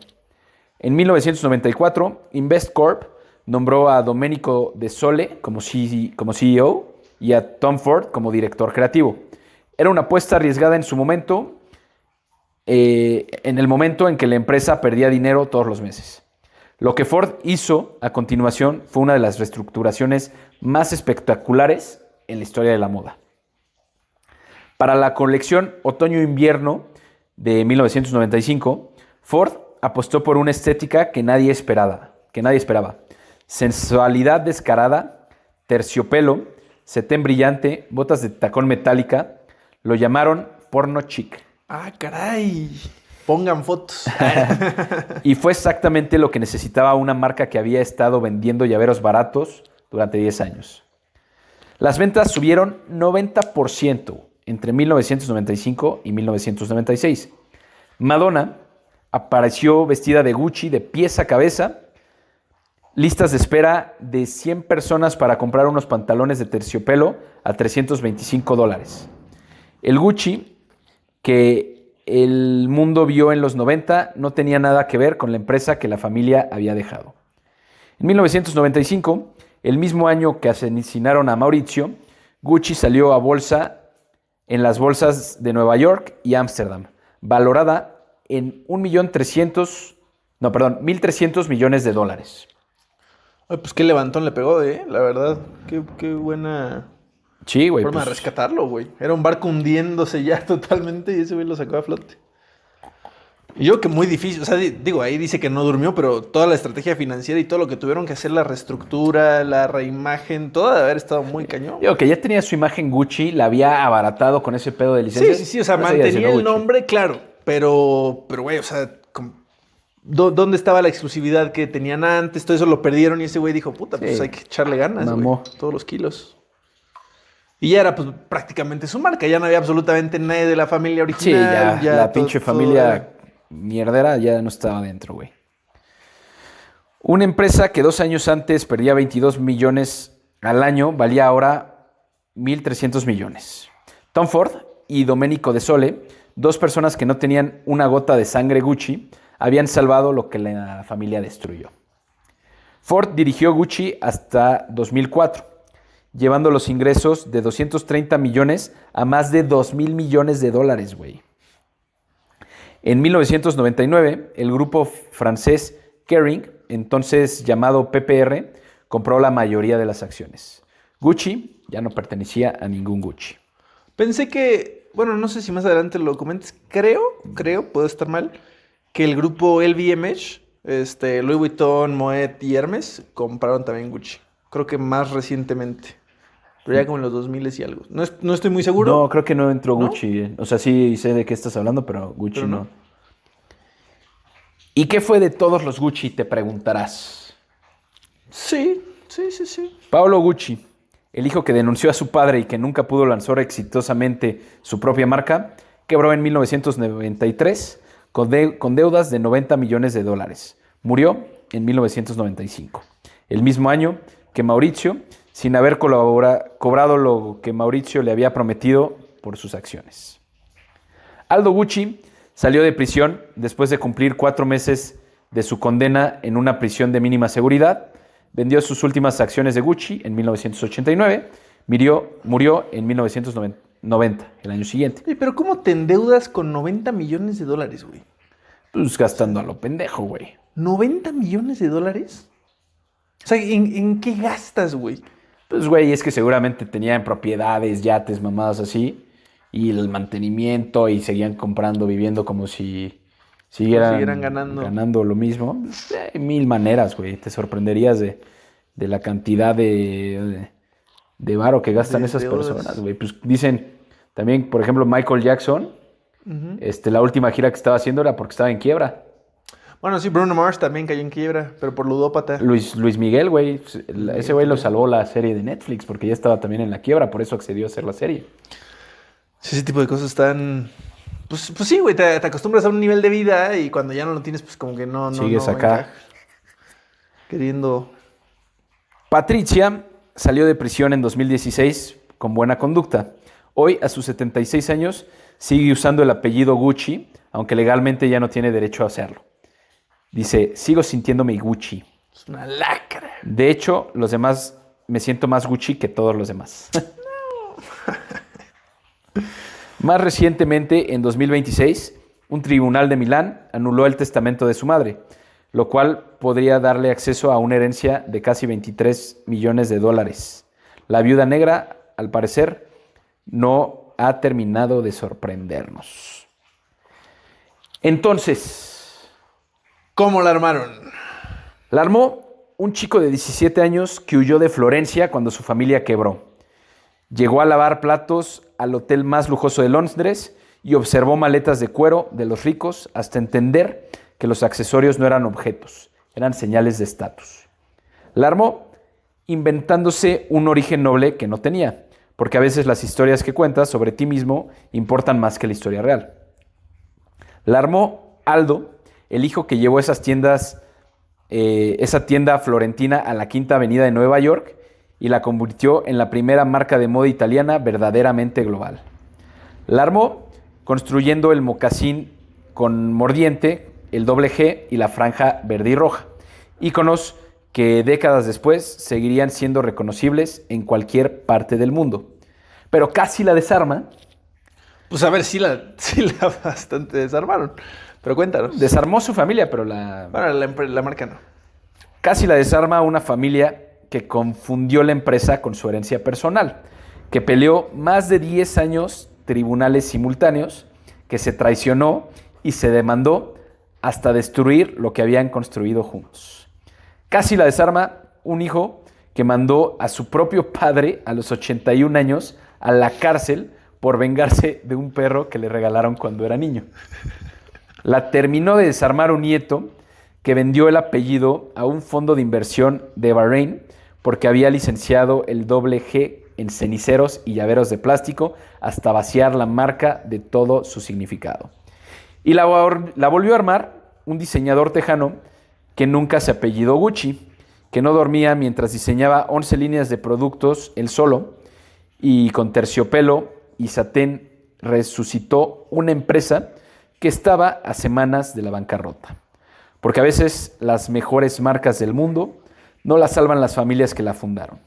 En 1994, Investcorp nombró a Domenico De Sole como CEO y a Tom Ford como director creativo. Era una apuesta arriesgada en su momento, en el momento en que la empresa perdía dinero todos los meses. Lo que Ford hizo a continuación fue una de las reestructuraciones más espectaculares en la historia de la moda. Para la colección Otoño-Invierno de 1995, Ford apostó por una estética que nadie esperaba. Sensualidad descarada, terciopelo, setén brillante, botas de tacón metálica. Lo llamaron porno chic. Ah, caray. Pongan fotos. Y fue exactamente lo que necesitaba una marca que había estado vendiendo llaveros baratos durante 10 años. Las ventas subieron 90% entre 1995 y 1996. Madonna apareció vestida de Gucci de pies a cabeza. Listas de espera de 100 personas para comprar unos pantalones de terciopelo a $325. El Gucci que el mundo vio en los 90 no tenía nada que ver con la empresa que la familia había dejado. En 1995, el mismo año que asesinaron a Maurizio, Gucci salió a bolsa en las bolsas de Nueva York y Ámsterdam, valorada en $1.300 millones. Ay, pues qué levantón le pegó, la verdad. Qué buena Sí, güey. forma de rescatarlo, güey. Era un barco hundiéndose ya totalmente y ese güey lo sacó a flote. Y yo que muy difícil, o sea, digo, ahí dice que no durmió, pero toda la estrategia financiera y todo lo que tuvieron que hacer, la reestructura, la reimagen, todo de haber estado muy cañón. Digo que ya tenía su imagen Gucci, la había abaratado con ese pedo de licencia. Sí, o sea, mantenía el nombre, claro, pero, güey, o sea, ¿Dónde estaba la exclusividad que tenían antes? Todo eso lo perdieron y ese güey dijo, puta, pues Sí. hay que echarle ganas, Mamó. güey. Todos los kilos. Y ya era pues prácticamente su marca. Ya no había absolutamente nadie de la familia Sí, original. ya la todo- pinche todo familia era- mierdera ya no estaba dentro, güey. Una empresa que 2 años antes perdía 22 millones al año, valía ahora 1.300 millones. Tom Ford y Domenico De Sole, 2 personas que no tenían una gota de sangre Gucci, habían salvado lo que la familia destruyó. Ford dirigió Gucci hasta 2004, llevando los ingresos de 230 millones a más de 2.000 millones de dólares, güey. En 1999, el grupo francés Kering, entonces llamado PPR, compró la mayoría de las acciones. Gucci ya no pertenecía a ningún Gucci. Pensé que, bueno, no sé si más adelante lo comentes. Creo, puedo estar mal, que el grupo LVMH, Louis Vuitton, Moet y Hermes compraron también Gucci. Creo que más recientemente. Pero ya como en los 2000 y algo. No estoy muy seguro. No, creo que no entró ¿No? Gucci. O sea, sí sé de qué estás hablando, pero Gucci Pero no. no. ¿Y qué fue de todos los Gucci? Te preguntarás. Sí. Paolo Gucci, el hijo que denunció a su padre y que nunca pudo lanzar exitosamente su propia marca, quebró en 1993 con deudas de 90 millones de dólares. Murió en 1995, el mismo año que Mauricio, sin haber cobrado lo que Mauricio le había prometido por sus acciones. Aldo Gucci salió de prisión después de cumplir 4 meses de su condena en una prisión de mínima seguridad. Vendió sus últimas acciones de Gucci en 1989. Murió en 1990, el año siguiente. Oye, pero ¿cómo te endeudas con 90 millones de dólares, güey? Pues gastando a lo pendejo, güey. ¿90 millones de dólares? O sea, ¿en qué gastas, güey? Pues, güey, es que seguramente tenían propiedades, yates, mamadas así. Y el mantenimiento y seguían comprando, viviendo como si siguieran ganando lo mismo. Hay 1000 maneras, güey. Te sorprenderías de la cantidad de varo que gastan esas deudas. personas, güey. Pues dicen también, por ejemplo, Michael Jackson, la última gira que estaba haciendo era porque estaba en quiebra. Bueno, sí, Bruno Mars también cayó en quiebra, pero por ludópata. Luis Miguel, güey. Ese güey lo salvó la serie de Netflix porque ya estaba también en la quiebra, por eso accedió a hacer la serie. Sí, ese tipo de cosas están... Pues sí, güey, te acostumbras a un nivel de vida y cuando ya no lo tienes, pues como que no Sigues no acá. encaja. Queriendo... Patricia salió de prisión en 2016 con buena conducta. Hoy, a sus 76 años, sigue usando el apellido Gucci, aunque legalmente ya no tiene derecho a hacerlo. Dice, sigo sintiéndome Gucci. Es una lacra. De hecho, los demás, me siento más Gucci que todos los demás. Más recientemente, en 2026, un tribunal de Milán anuló el testamento de su madre, lo cual podría darle acceso a una herencia de casi 23 millones de dólares. La viuda negra, al parecer, no ha terminado de sorprendernos. Entonces, ¿Cómo la armaron? la armó un chico de 17 años que huyó de Florencia cuando su familia quebró. Llegó a lavar platos al hotel más lujoso de Londres y observó maletas de cuero de los ricos hasta entender que los accesorios no eran objetos, eran señales de estatus. La armó inventándose un origen noble que no tenía, porque a veces las historias que cuentas sobre ti mismo importan más que la historia real. La armó Aldo, el hijo que llevó esa tienda florentina a la Quinta Avenida de Nueva York y la convirtió en la primera marca de moda italiana verdaderamente global. La armó construyendo el mocasín con mordiente, el doble G y la franja verde y roja, íconos que décadas después seguirían siendo reconocibles en cualquier parte del mundo. Pero casi la desarma. Pues a ver, sí la bastante desarmaron. Pero cuéntanos. Desarmó su familia, pero Bueno, la marca no. casi la desarma una familia que confundió la empresa con su herencia personal, que peleó más de 10 años tribunales simultáneos, que se traicionó y se demandó hasta destruir lo que habían construido juntos. Casi la desarma un hijo que mandó a su propio padre a los 81 años a la cárcel por vengarse de un perro que le regalaron cuando era niño. La terminó de desarmar un nieto que vendió el apellido a un fondo de inversión de Bahrein porque había licenciado el doble G en ceniceros y llaveros de plástico hasta vaciar la marca de todo su significado. Y la volvió a armar un diseñador tejano que nunca se apellidó Gucci, que no dormía mientras diseñaba 11 líneas de productos él solo, y con terciopelo y satén resucitó una empresa que estaba a semanas de la bancarrota. Porque a veces las mejores marcas del mundo no las salvan las familias que la fundaron.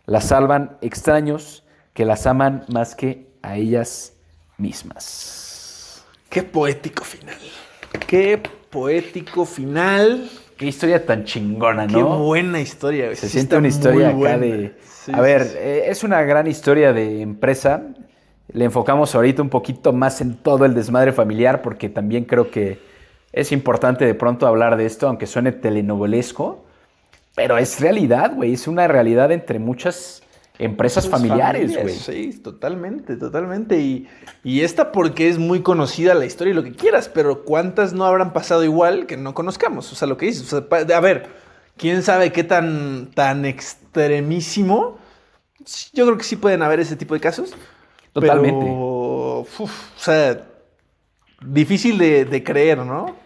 Las salvan extraños que las aman más que a ellas mismas. Qué poético final. Qué poético final. Qué historia tan chingona, ¿no? Qué buena historia, güey. Se Sí, siente está una historia muy acá buena. de... Sí, a ver, sí. es una gran historia de empresa. Le enfocamos ahorita un poquito más en todo el desmadre familiar porque también creo que es importante de pronto hablar de esto, aunque suene telenovelesco. Pero es realidad, güey. Es una realidad entre muchas empresas familiares, güey. Sí, totalmente, totalmente. Y esta porque es muy conocida la historia y lo que quieras, pero ¿cuántas no habrán pasado igual que no conozcamos? O sea, lo que dices. O sea, a ver, ¿quién sabe qué tan extremísimo? Yo creo que sí pueden haber ese tipo de casos. Totalmente. Pero, o sea, difícil de creer, ¿no?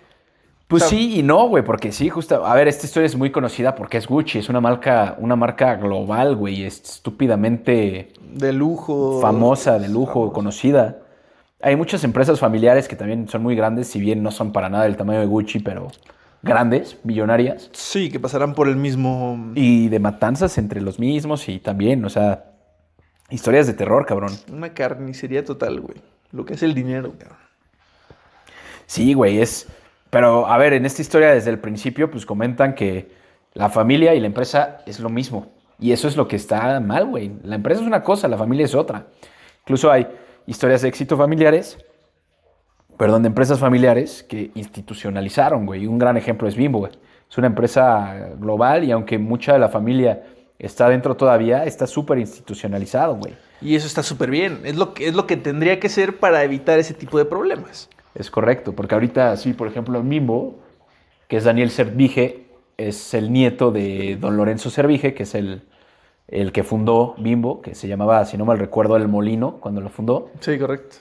Pues O sea, sí y no, güey, porque sí, justo. A ver, esta historia es muy conocida porque es Gucci, es una marca global, güey, es estúpidamente de lujo. famosa, de lujo, Famosa. conocida. Hay muchas empresas familiares que también son muy grandes, si bien no son para nada del tamaño de Gucci, pero grandes, millonarias. Sí, que pasarán por el mismo... Y de matanzas entre los mismos y también, o sea, historias de terror, cabrón. Una carnicería total, güey. Lo que es el dinero, cabrón. Sí, güey, es... Pero, a ver, en esta historia desde el principio, pues comentan que la familia y la empresa es lo mismo. Y eso es lo que está mal, güey. La empresa es una cosa, la familia es otra. Incluso hay historias de éxito familiares, perdón, de empresas familiares que institucionalizaron, güey. Un gran ejemplo es Bimbo, güey. Es una empresa global y aunque mucha de la familia está dentro todavía, está súper institucionalizado, güey. Y eso está súper bien. Es lo que tendría que ser para evitar ese tipo de problemas. Es correcto, porque ahorita sí, por ejemplo, Bimbo, que es Daniel Servige, es el nieto de don Lorenzo Servige, que es el que fundó Bimbo, que se llamaba, si no mal recuerdo, El Molino, cuando lo fundó. Sí, correcto.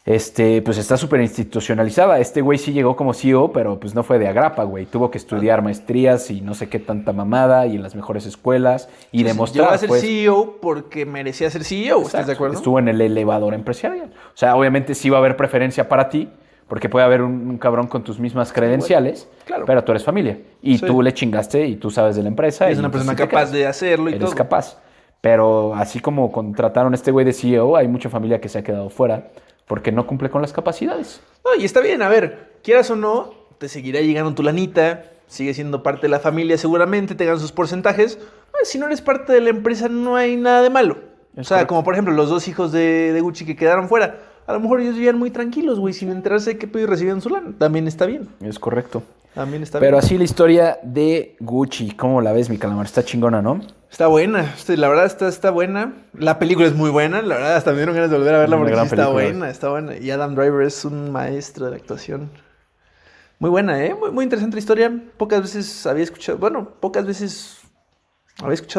Pues está súper institucionalizada. Este güey sí llegó como CEO, pero pues no fue de agrapa, güey. Tuvo que estudiar maestrías y no sé qué tanta mamada y en las mejores escuelas y demostrar, Llegó a ser pues, CEO porque merecía ser CEO, ¿estás exacto, de acuerdo? estuvo en el elevador empresarial. O sea, obviamente sí va a haber preferencia para ti, porque puede haber un cabrón con tus mismas credenciales, Claro. pero tú eres familia. Y Sí. tú le chingaste y tú sabes de la empresa. Es y una entonces persona sí te capaz quedas. de hacerlo y Eres todo. capaz. Pero así como contrataron a este güey de CEO, hay mucha familia que se ha quedado fuera porque no cumple con las capacidades. No, y está bien, a ver, quieras o no, te seguirá llegando tu lanita, sigue siendo parte de la familia seguramente, te ganan sus porcentajes. Si no eres parte de la empresa no hay nada de malo. O Es sea, correcto. como por ejemplo los dos hijos de Gucci que quedaron fuera. A lo mejor ellos vivían muy tranquilos, güey, sin enterarse de qué pedo y recibían su lana. También está bien. Es correcto. También está Pero bien. así la historia de Gucci, ¿cómo la ves, mi calamar? Está chingona, ¿no? Está buena, la verdad está buena. La película es muy buena, la verdad hasta me dieron ganas de volver a verla Una porque gran sí está película. buena, está buena. Y Adam Driver es un maestro de la actuación. Muy buena, ¿eh? Muy interesante la historia. Pocas veces había escuchado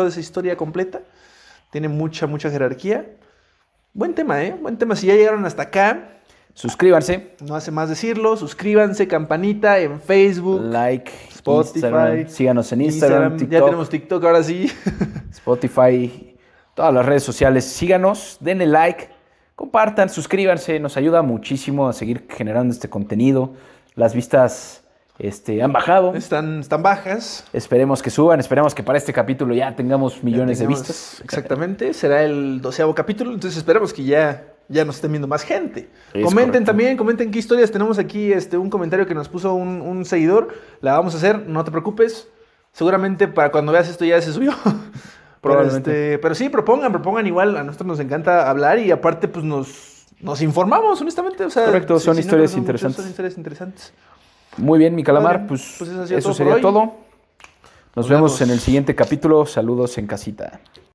de esa historia completa. Tiene mucha jerarquía. Buen tema, ¿eh? Buen tema. Si ya llegaron hasta acá, Suscríbanse, no hace más decirlo. Suscríbanse, campanita en Facebook, like, Spotify, Instagram, síganos en Instagram, Ya TikTok, tenemos TikTok ahora sí. Spotify, todas las redes sociales. Síganos, denle like, compartan, suscríbanse. Nos ayuda muchísimo a seguir generando este contenido. Las vistas han bajado. Están bajas. Esperemos que suban. Esperemos que para este capítulo ya tengamos millones de Tengamos- vistas. Exactamente, será el 12º capítulo, entonces esperemos que ya nos estén viendo más gente. Es Comenten correcto. también, comenten qué historias tenemos aquí, un comentario que nos puso un seguidor, la vamos a hacer, no te preocupes, seguramente para cuando veas esto ya se subió. Probablemente. Pero sí, propongan igual, a nosotros nos encanta hablar y aparte pues nos informamos, honestamente. O sea, Correcto, son no historias conocemos mucho, interesantes. son historias interesantes. Muy bien, mi calamar. Vale, Pues, pues eso ha sido eso todo por sería hoy. todo. Nos vemos vemos. en el siguiente capítulo. Saludos en casita.